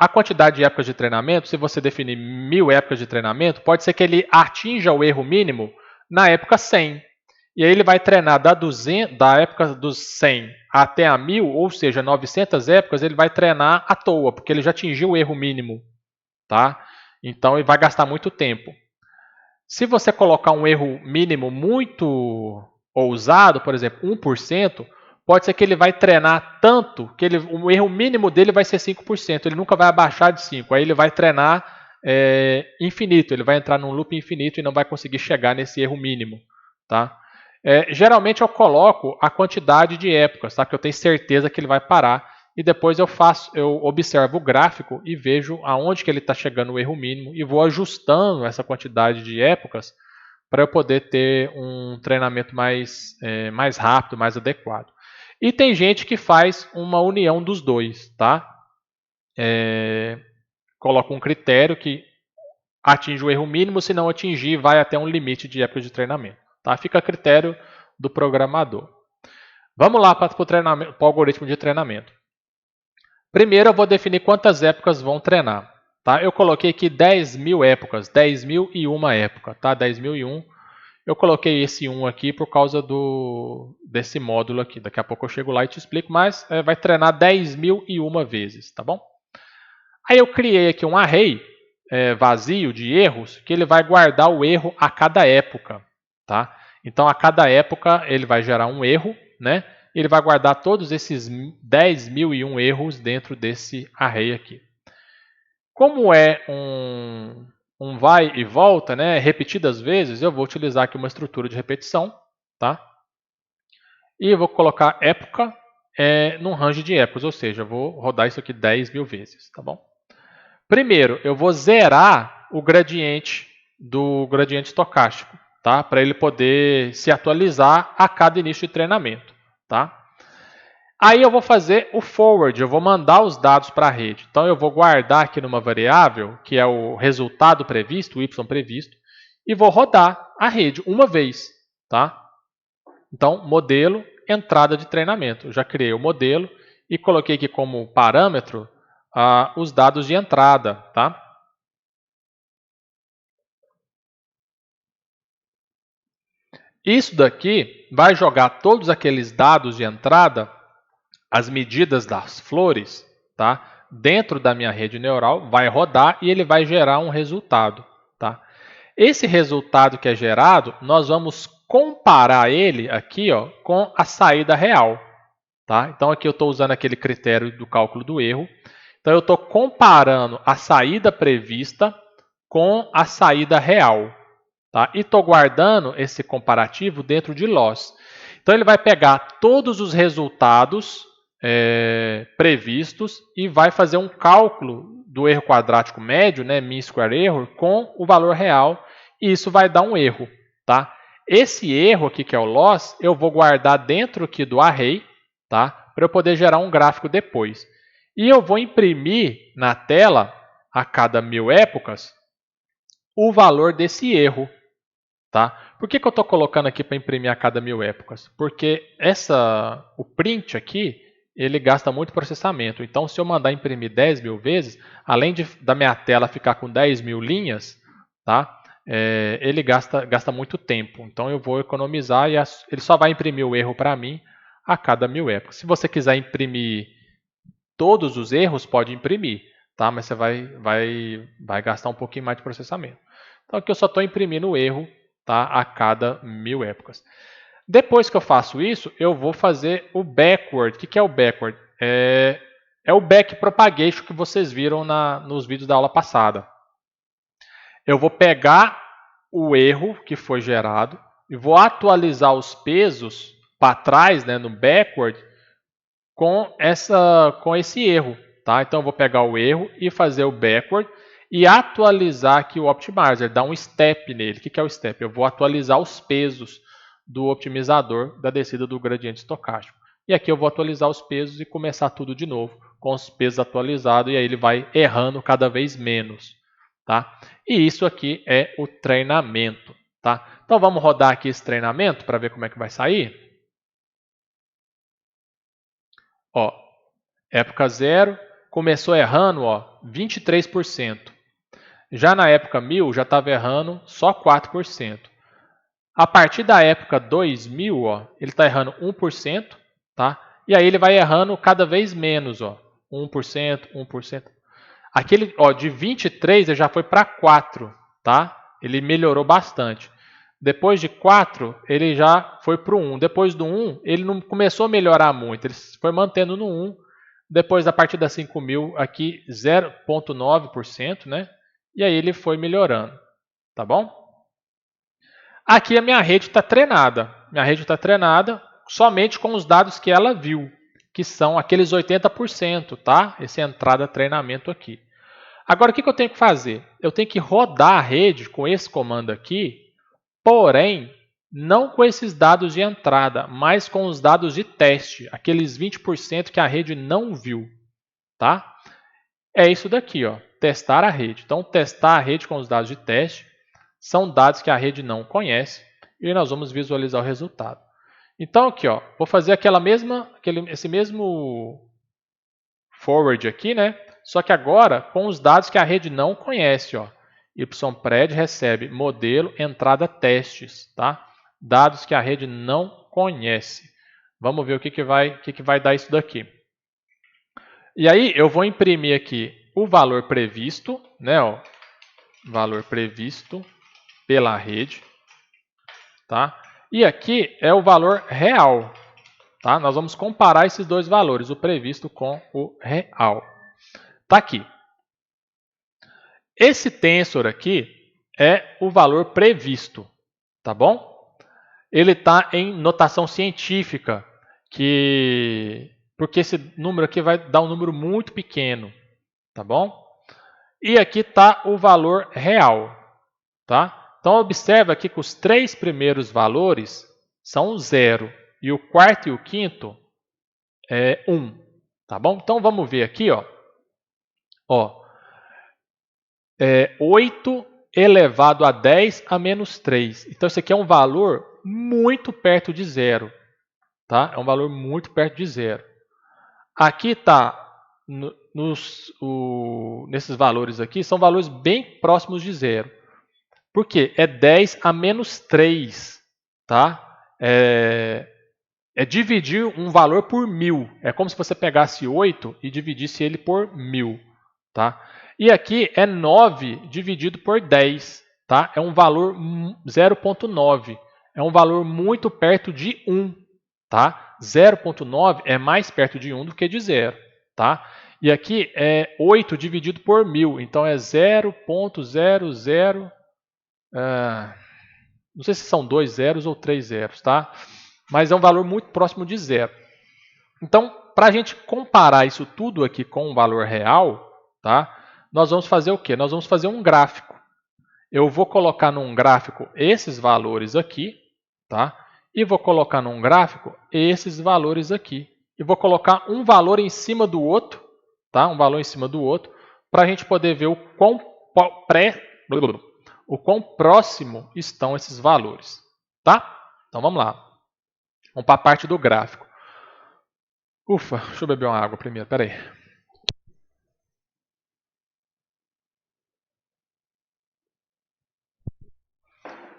A quantidade de épocas de treinamento, se você definir 1000 épocas de treinamento, pode ser que ele atinja o erro mínimo na época 100. E aí ele vai treinar da época dos 100 até a 1000, ou seja, 900 épocas, ele vai treinar à toa, porque ele já atingiu o erro mínimo, tá? Então ele vai gastar muito tempo. Se você colocar um erro mínimo muito ousado, por exemplo, 1%, pode ser que ele vai treinar tanto que o erro mínimo dele vai ser 5%. Ele nunca vai abaixar de 5%. Aí ele vai treinar infinito. Ele vai entrar num loop infinito e não vai conseguir chegar nesse erro mínimo, tá? Geralmente eu coloco a quantidade de épocas, tá? Que eu tenho certeza que ele vai parar. E depois eu observo o gráfico e vejo aonde que ele está chegando o erro mínimo e vou ajustando essa quantidade de épocas para eu poder ter um treinamento mais rápido, mais adequado. E tem gente que faz uma união dos dois, tá? Coloca um critério que atinge o erro mínimo, se não atingir, vai até um limite de época de treinamento. Tá? Fica a critério do programador. Vamos lá para o algoritmo de treinamento. Primeiro eu vou definir quantas épocas vão treinar. Tá? Eu coloquei aqui 10.000 épocas, 10.001 época, tá? 10.001. Eu coloquei esse 1 aqui por causa desse módulo aqui. Daqui a pouco eu chego lá e te explico, mas vai treinar 10.001 vezes, tá bom? Aí eu criei aqui um array vazio de erros que ele vai guardar o erro a cada época, tá? Então a cada época ele vai gerar um erro, né? Ele vai guardar todos esses 10.001 erros dentro desse array aqui. Como é um vai e volta, né, repetidas vezes, eu vou utilizar aqui uma estrutura de repetição, tá? E eu vou colocar época num range de épocas, ou seja, eu vou rodar isso aqui 10.000 vezes, tá bom? Primeiro, eu vou zerar o gradiente do gradiente estocástico, tá? Para ele poder se atualizar a cada início de treinamento, tá? Aí eu vou fazer o forward, eu vou mandar os dados para a rede. Então eu vou guardar aqui numa variável, que é o resultado previsto, o y previsto, e vou rodar a rede uma vez, tá? Então, modelo, entrada de treinamento. Eu já criei o modelo e coloquei aqui como parâmetro os dados de entrada, tá? Isso daqui vai jogar todos aqueles dados de entrada, as medidas das flores, tá? Dentro da minha rede neural, vai rodar e ele vai gerar um resultado, tá? Esse resultado que é gerado, nós vamos comparar ele aqui, ó, com a saída real, tá? Então aqui eu estou usando aquele critério do cálculo do erro. Então eu estou comparando a saída prevista com a saída real, tá? E estou guardando esse comparativo dentro de loss. Então ele vai pegar todos os resultados previstos e vai fazer um cálculo do erro quadrático médio, né, mean square error, com o valor real, e isso vai dar um erro, tá? Esse erro aqui, que é o loss, eu vou guardar dentro aqui do array, tá? Para eu poder gerar um gráfico depois. E eu vou imprimir na tela, a cada 1000 épocas, o valor desse erro, tá? Por que eu estou colocando aqui para imprimir a cada 1000 épocas? Porque o print aqui, ele gasta muito processamento. Então, se eu mandar imprimir 10.000 vezes, além da minha tela ficar com 10.000 linhas, tá? Ele gasta muito tempo. Então, eu vou economizar e ele só vai imprimir o erro para mim a cada 1000 épocas. Se você quiser imprimir todos os erros, pode imprimir, tá? Mas você vai gastar um pouquinho mais de processamento. Então, aqui eu só estou imprimindo o erro, tá? A cada 1000 épocas. Depois que eu faço isso, eu vou fazer o backward. O que é o backward? É o back propagation que vocês viram nos vídeos da aula passada. Eu vou pegar o erro que foi gerado e vou atualizar os pesos para trás, né, no backward, com esse erro. Tá? Então, eu vou pegar o erro e fazer o backward e atualizar aqui o optimizer, dar um step nele. O que é o step? Eu vou atualizar os pesos do otimizador da descida do gradiente estocástico. E aqui eu vou atualizar os pesos e começar tudo de novo com os pesos atualizados, e aí ele vai errando cada vez menos. Tá? E isso aqui é o treinamento. Tá? Então vamos rodar aqui esse treinamento para ver como é que vai sair. Ó, época 0, começou errando, ó, 23%. Já na época 1000, já estava errando só 4%. A partir da época 2000, ó, ele está errando 1%, tá? E aí ele vai errando cada vez menos, ó, 1%, 1%. Aquele, ó, de 23 ele já foi para 4, tá? Ele melhorou bastante. Depois de 4, ele já foi para o 1. Depois do 1, ele não começou a melhorar muito, ele foi mantendo no 1. Depois, a partir da 5000, aqui 0,9%, né? E aí ele foi melhorando, tá bom? Aqui a minha rede está treinada. Minha rede está treinada somente com os dados que ela viu, que são aqueles 80%, tá? Essa entrada treinamento aqui. Agora, o que eu tenho que fazer? Eu tenho que rodar a rede com esse comando aqui, porém, não com esses dados de entrada, mas com os dados de teste, aqueles 20% que a rede não viu, tá? É isso daqui, ó, testar a rede. Então, testar a rede com os dados de teste são dados que a rede não conhece e nós vamos visualizar o resultado. Então, aqui, ó, vou fazer esse mesmo forward aqui, né? Só que agora com os dados que a rede não conhece, ó. YPRED recebe modelo entrada testes, tá? Dados que a rede não conhece. Vamos ver o que vai dar isso daqui. E aí eu vou imprimir aqui o valor previsto, né? Ó, valor previsto pela rede, tá? E aqui é o valor real, tá? Nós vamos comparar esses dois valores, o previsto com o real. Tá aqui. Esse tensor aqui é o valor previsto, tá bom? Ele está em notação científica, porque esse número aqui vai dar um número muito pequeno, tá bom? E aqui está o valor real, tá? Então, observa aqui que os 3 primeiros valores são 0 e o quarto e o quinto é 1, tá bom? Então, vamos ver aqui, ó. 8 elevado a 10 a menos 3. Então, esse aqui é um valor muito perto de zero, tá? É um valor muito perto de zero. Aqui está nesses valores aqui, são valores bem próximos de zero. Por quê? É 10 a menos 3. Tá? É dividir um valor por 1000. É como se você pegasse 8 e dividisse ele por 1000. Tá? E aqui é 9 dividido por 10. Tá? É um valor 0,9. É um valor muito perto de 1. Tá? 0,9 é mais perto de 1 do que de 0. Tá? E aqui é 8 dividido por 1000. Então é 0,00... não sei se são 2 zeros ou 3 zeros. Tá? Mas é um valor muito próximo de 0. Então, para a gente comparar isso tudo aqui com um valor real, tá? Nós vamos fazer o quê? Nós vamos fazer um gráfico. Eu vou colocar num gráfico esses valores aqui, tá? E vou colocar num gráfico esses valores aqui. E vou colocar um valor em cima do outro, tá? Um valor em cima do outro, para a gente poder ver o quão próximo estão esses valores, tá? Então vamos lá. Vamos para a parte do gráfico. Ufa, deixa eu beber uma água primeiro, peraí.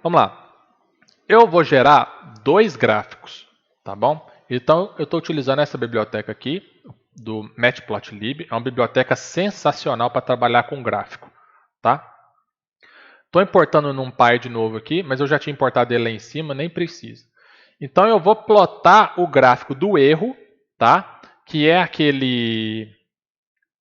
Vamos lá. Eu vou gerar dois gráficos, tá bom? Então, eu estou utilizando essa biblioteca aqui, do Matplotlib. É uma biblioteca sensacional para trabalhar com gráfico, tá? Estou importando num NumPy de novo aqui, mas eu já tinha importado ele lá em cima, nem precisa. Então, eu vou plotar o gráfico do erro, tá? Que é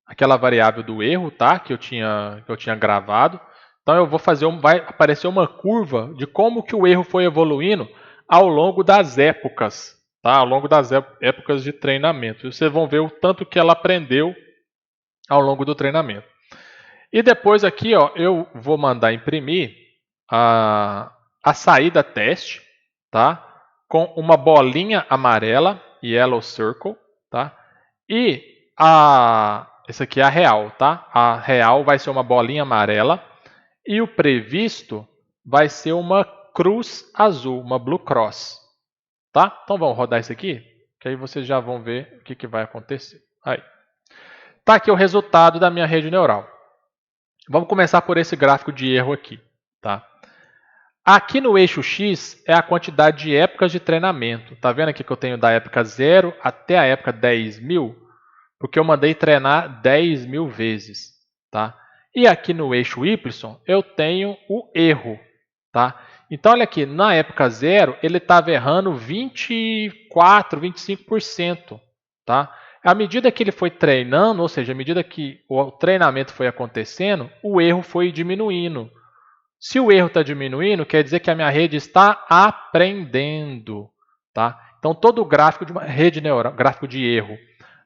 aquela variável do erro, tá? Que eu tinha gravado. Então eu vou fazer, vai aparecer uma curva de como que o erro foi evoluindo ao longo das épocas, tá? Ao longo das épocas de treinamento. E vocês vão ver o tanto que ela aprendeu ao longo do treinamento. E depois aqui, ó, eu vou mandar imprimir a saída teste, tá? Com uma bolinha amarela, yellow circle, tá? E essa aqui é a real, tá? A real vai ser uma bolinha amarela. E o previsto vai ser uma cruz azul, uma blue cross. Tá? Então vamos rodar isso aqui, que aí vocês já vão ver o que vai acontecer. Aí. Tá aqui o resultado da minha rede neural. Vamos começar por esse gráfico de erro aqui. Tá? Aqui no eixo X é a quantidade de épocas de treinamento. Tá vendo aqui que eu tenho da época 0 até a época 10.000? Porque eu mandei treinar 10.000 vezes. Tá? E aqui no eixo Y, eu tenho o erro. Tá? Então, olha aqui, na época 0, ele estava errando 24%, 25%. Tá? À medida que ele foi treinando, ou seja, à medida que o treinamento foi acontecendo, o erro foi diminuindo. Se o erro está diminuindo, quer dizer que a minha rede está aprendendo. Tá? Então, todo o gráfico de uma rede neural, gráfico de erro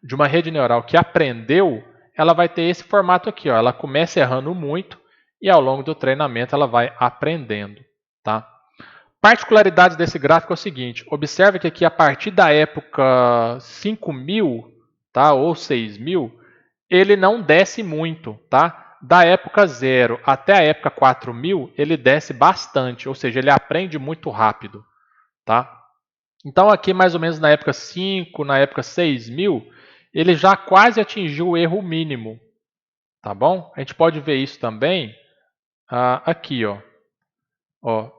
de uma rede neural que aprendeu, ela vai ter esse formato aqui. Ó. Ela começa errando muito e ao longo do treinamento ela vai aprendendo. Tá? Particularidades desse gráfico é o seguinte. Observe que aqui a partir da época 5.000, tá? Ou 6.000, ele não desce muito. Tá? Da época 0 até a época 4.000, ele desce bastante. Ou seja, ele aprende muito rápido. Tá? Então aqui mais ou menos na época 5, na época 6.000, ele já quase atingiu o erro mínimo, tá bom? A gente pode ver isso também aqui, ó.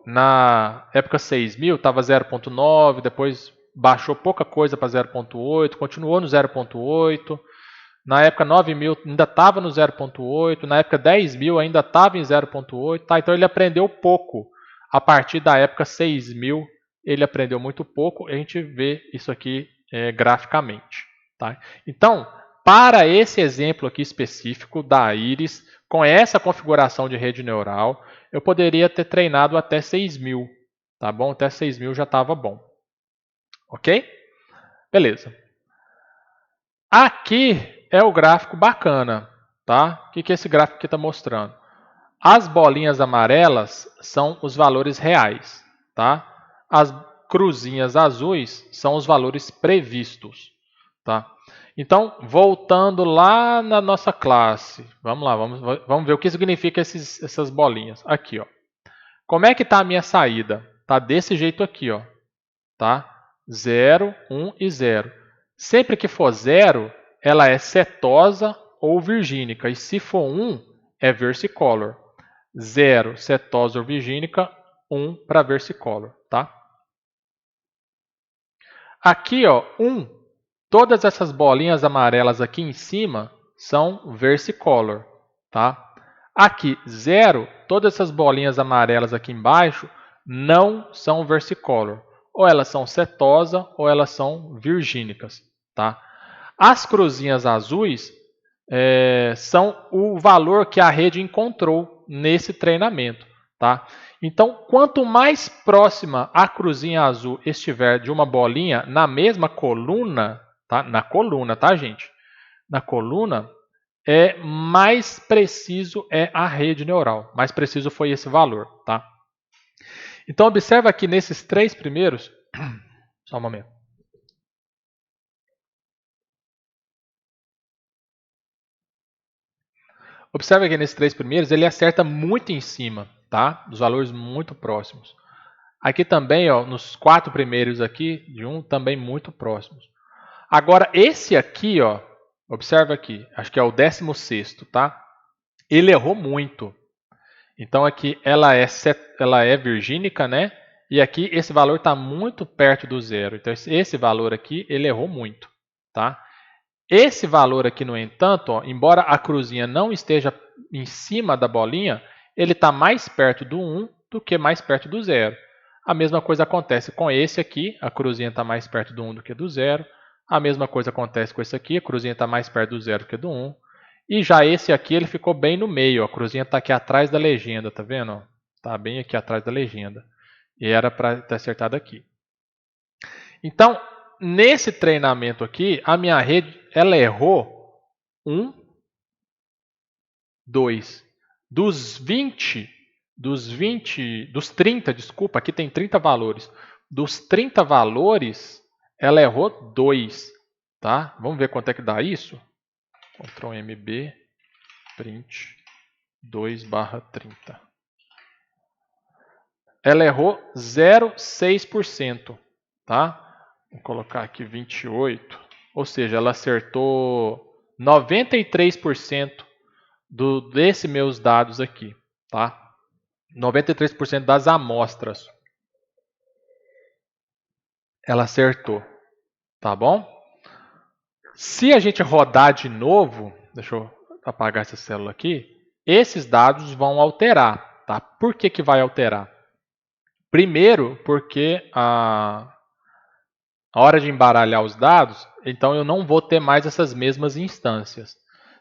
Na época 6.000 estava 0.9, depois baixou pouca coisa para 0.8, continuou no 0.8. Na época 9.000 ainda estava no 0.8, na época 10.000 ainda estava em 0.8, tá? Então ele aprendeu pouco. A partir da época 6.000 ele aprendeu muito pouco, a gente vê isso aqui graficamente. Tá? Então, para esse exemplo aqui específico da Iris, com essa configuração de rede neural, eu poderia ter treinado até 6.000. Tá bom? Até 6.000 já estava bom. Ok? Beleza. Aqui é o gráfico bacana. Tá? O que esse gráfico aqui está mostrando? As bolinhas amarelas são os valores reais. Tá? As cruzinhas azuis são os valores previstos. Tá? Então, voltando lá na nossa classe, vamos lá, vamos ver o que significa essas bolinhas. Aqui, ó. Como é que está a minha saída? Está desse jeito aqui, ó. Tá? 0, 1 e 0. Sempre que for 0, ela é setosa ou virgínica. E se for 1, é versicolor. 0, setosa ou virgínica, 1 para versicolor, tá? Aqui, ó, 1, todas essas bolinhas amarelas aqui em cima são versicolor, tá? Aqui, 0, todas essas bolinhas amarelas aqui embaixo não são versicolor. Ou elas são setosa ou elas são virgínicas, tá? As cruzinhas azuis são o valor que a rede encontrou nesse treinamento, tá? Então, quanto mais próxima a cruzinha azul estiver de uma bolinha na mesma coluna, tá? Na coluna, tá, gente? Na coluna, mais preciso é a rede neural. Mais preciso foi esse valor, tá? Então, observa aqui nesses 3 primeiros... Só um momento. Observa que nesses 3 primeiros ele acerta muito em cima, tá? Dos valores muito próximos. Aqui também, ó, nos 4 primeiros aqui, de 1, também muito próximos. Agora, esse aqui, ó, observa aqui, acho que é o 16º, tá? Ele errou muito. Então aqui ela é virgínica, né? E aqui esse valor está muito perto do zero. Então esse valor aqui, ele errou muito, tá? Esse valor aqui, no entanto, ó, embora a cruzinha não esteja em cima da bolinha, ele está mais perto do 1 do que mais perto do 0. A mesma coisa acontece com esse aqui, a cruzinha está mais perto do 1 do que do 0. A mesma coisa acontece com esse aqui, a cruzinha está mais perto do 0 do que do 1. E já esse aqui, ele ficou bem no meio, ó, a cruzinha está aqui atrás da legenda, tá vendo? Está bem aqui atrás da legenda. E era para ter acertado aqui. Então, nesse treinamento aqui, a minha rede, ela errou 1, 2. Dos 30, desculpa, aqui tem 30 valores. Dos 30 valores, ela errou 2, tá? Vamos ver quanto é que dá isso? Ctrl MB, print 2/30. Ela errou 0,6%, tá? Vou colocar aqui 28, ou seja, ela acertou 93% desses meus dados aqui, tá? 93% das amostras ela acertou, tá bom? Se a gente rodar de novo, deixa eu apagar essa célula aqui, esses dados vão alterar, tá? Por que vai alterar? Primeiro, porque a hora de embaralhar os dados, então eu não vou ter mais essas mesmas instâncias.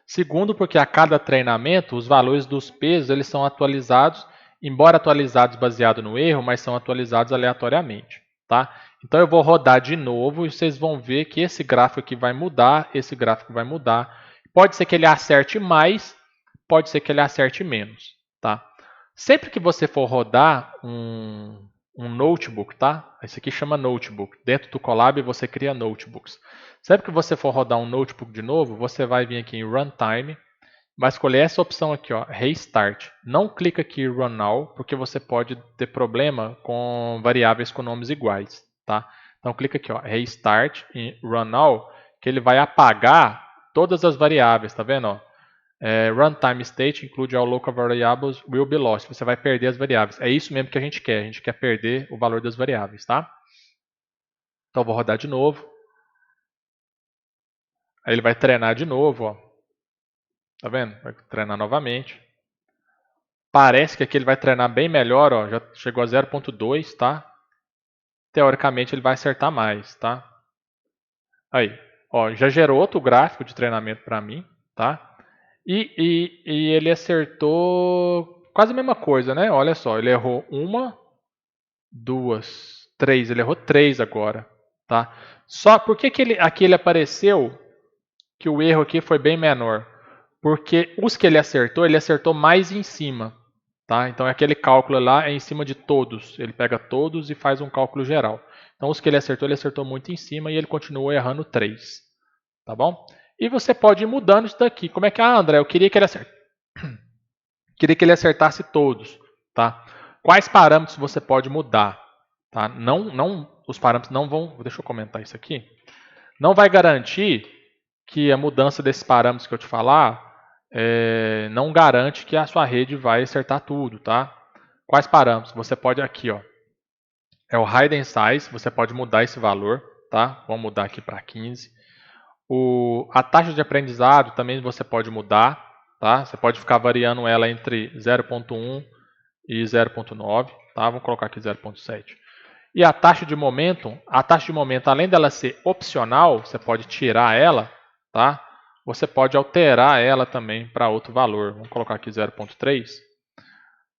Segundo, porque a cada treinamento, os valores dos pesos eles são atualizados, embora atualizados baseado no erro, mas são atualizados aleatoriamente, tá? Então eu vou rodar de novo e vocês vão ver que esse gráfico aqui vai mudar, esse gráfico vai mudar. Pode ser que ele acerte mais, pode ser que ele acerte menos, tá? Sempre que você for rodar um notebook, tá? Esse aqui chama notebook. Dentro do Colab você cria notebooks. Sempre que você for rodar um notebook de novo, você vai vir aqui em Runtime, vai escolher essa opção aqui, ó, Restart. Não clica aqui em Run Now, porque você pode ter problema com variáveis com nomes iguais, tá? Então clica aqui, ó, Restart em Run Now, que ele vai apagar todas as variáveis, tá vendo? Ó? Runtime state include all local variables will be lost. Você vai perder as variáveis. É isso mesmo que a gente quer perder o valor das variáveis, tá? Então eu vou rodar de novo. Aí ele vai treinar de novo, ó. Tá vendo? Vai treinar novamente. Parece que aqui ele vai treinar bem melhor, ó. Já chegou a 0.2, tá? Teoricamente ele vai acertar mais, tá? Aí, ó, já gerou outro gráfico de treinamento para mim, tá? E ele acertou quase a mesma coisa, né? Olha só, ele errou 1, 2, 3. Ele errou 3 agora, tá? Só por que aqui ele apareceu que o erro aqui foi bem menor? Porque os que ele acertou mais em cima, tá? Então aquele cálculo lá é em cima de todos. Ele pega todos e faz um cálculo geral. Então os que ele acertou muito em cima e ele continuou errando 3, tá bom? E você pode ir mudando isso daqui. Como é que, André, eu queria que ele acertasse todos, tá? Quais parâmetros você pode mudar, tá? Os parâmetros não vão, deixa eu comentar isso aqui. Não vai garantir que a mudança desses parâmetros que eu te falar não garante que a sua rede vai acertar tudo, tá? Quais parâmetros? Você pode aqui, ó, é o hidden size, você pode mudar esse valor, tá? Vamos mudar aqui para 15. A taxa de aprendizado também você pode mudar, tá? Você pode ficar variando ela entre 0.1 e 0.9, tá? Vamos colocar aqui 0.7. E a taxa de momento, além dela ser opcional, você pode tirar ela, tá? Você pode alterar ela também para outro valor. Vamos colocar aqui 0.3.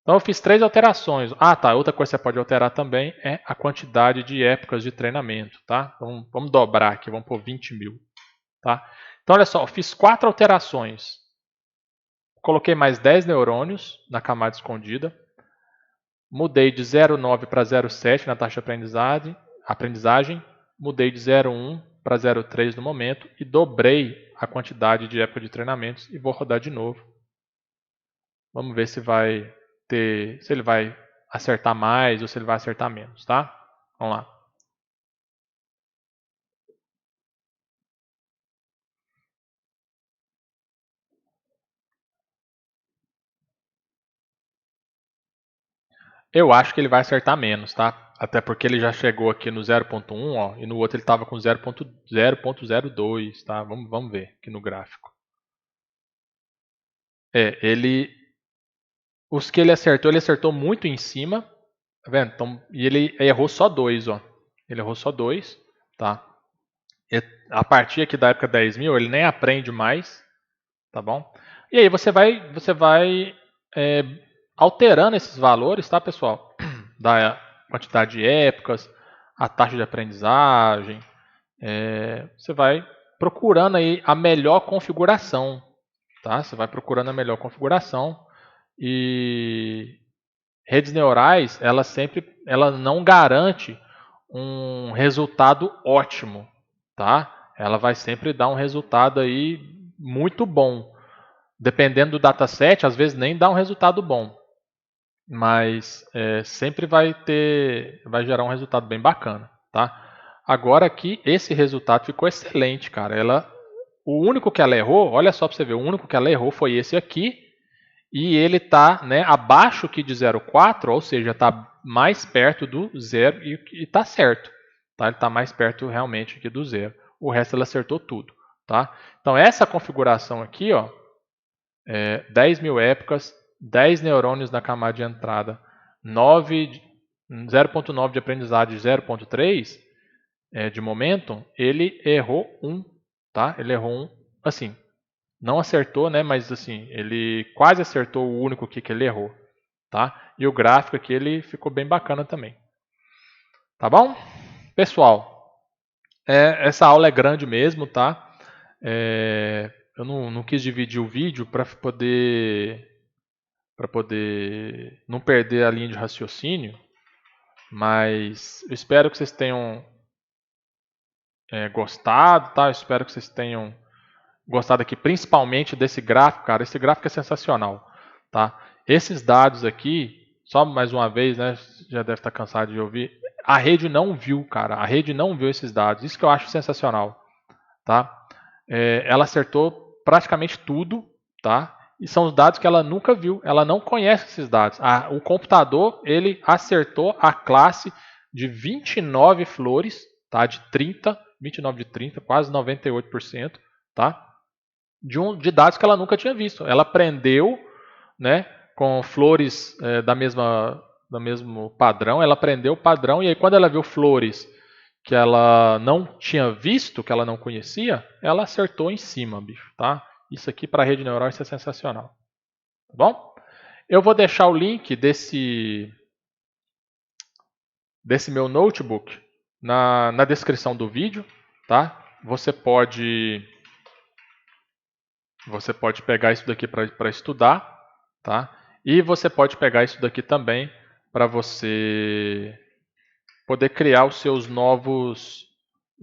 Então eu fiz 3 alterações. Ah, tá. Outra coisa que você pode alterar também é a quantidade de épocas de treinamento, tá? Então, vamos dobrar aqui, vamos por 20 mil, tá? Então olha só, eu fiz 4 alterações. Coloquei mais 10 neurônios na camada escondida. Mudei de 0,9 para 0,7 na taxa de aprendizagem. Mudei de 0,1 para 0,3 no momento e dobrei a quantidade de época de treinamentos e vou rodar de novo. Vamos ver se ele vai acertar mais ou se ele vai acertar menos, tá? Vamos lá. Eu acho que ele vai acertar menos, tá? Até porque ele já chegou aqui no 0.1, ó, e no outro ele estava com 0.02, tá? Vamos ver aqui no gráfico. Os que ele acertou muito em cima, tá vendo? Então, e ele errou só 2, ó. Ele errou só 2, tá? E a partir aqui da época 10.000, ele nem aprende mais, tá bom? E aí você vai alterando esses valores, tá, pessoal? Da quantidade de épocas, a taxa de aprendizagem. Você vai procurando aí a melhor configuração, tá? Você vai procurando a melhor configuração e redes neurais, ela não garante um resultado ótimo, tá? Ela vai sempre dar um resultado aí muito bom. Dependendo do dataset, às vezes nem dá um resultado bom, mas sempre vai gerar um resultado bem bacana, tá? Agora aqui esse resultado ficou excelente, cara. O único que ela errou, olha só para você ver, o único que ela errou foi esse aqui. E ele está, né, abaixo aqui de 0,4, ou seja, está mais perto do zero e está certo. Tá? Ele está mais perto realmente aqui do zero. O resto ela acertou tudo. Tá? Então essa configuração aqui, ó, 10.000 épocas, 10 neurônios na camada de entrada, 0.9 de aprendizagem, 0.3 de momento, ele errou 1. Tá? Ele errou 1, assim, não acertou, né? Mas assim, ele quase acertou o único que ele errou, tá? E o gráfico aqui ele ficou bem bacana também, tá bom? Pessoal, essa aula é grande mesmo, tá? Eu não quis dividir o vídeo para poder não perder a linha de raciocínio, mas eu espero que vocês tenham gostado, tá? Eu espero que vocês tenham gostado aqui, principalmente desse gráfico, cara. Esse gráfico é sensacional, tá? Esses dados aqui, só mais uma vez, né? Já deve estar cansado de ouvir. A rede não viu, cara. A rede não viu esses dados. Isso que eu acho sensacional, tá? Ela acertou praticamente tudo, tá? E são os dados que ela nunca viu. Ela não conhece esses dados. O computador, ele acertou a classe de 29 flores, tá? De 30, 29 de 30, quase 98%, tá? De dados que ela nunca tinha visto. Ela aprendeu, né, com flores do mesmo padrão, ela aprendeu o padrão e aí quando ela viu flores que ela não tinha visto, que ela não conhecia, ela acertou em cima, bicho, tá? Isso aqui para a rede neural isso é sensacional. Tá bom? Eu vou deixar o link desse meu notebook na descrição do vídeo, tá? Você pode pegar isso daqui para estudar, tá? E você pode pegar isso daqui também para você poder criar os seus novos,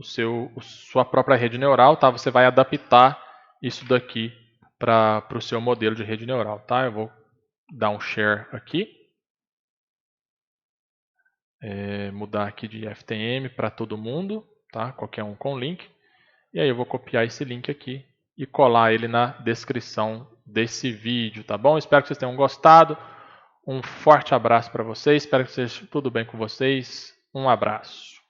sua própria rede neural, tá? Você vai adaptar isso daqui para o seu modelo de rede neural, tá? Eu vou dar um share aqui, mudar aqui de FTM para todo mundo, tá? Qualquer um com link. E aí eu vou copiar esse link aqui e colar ele na descrição desse vídeo, tá bom? Espero que vocês tenham gostado. Um forte abraço para vocês, espero que esteja tudo bem com vocês. Um abraço.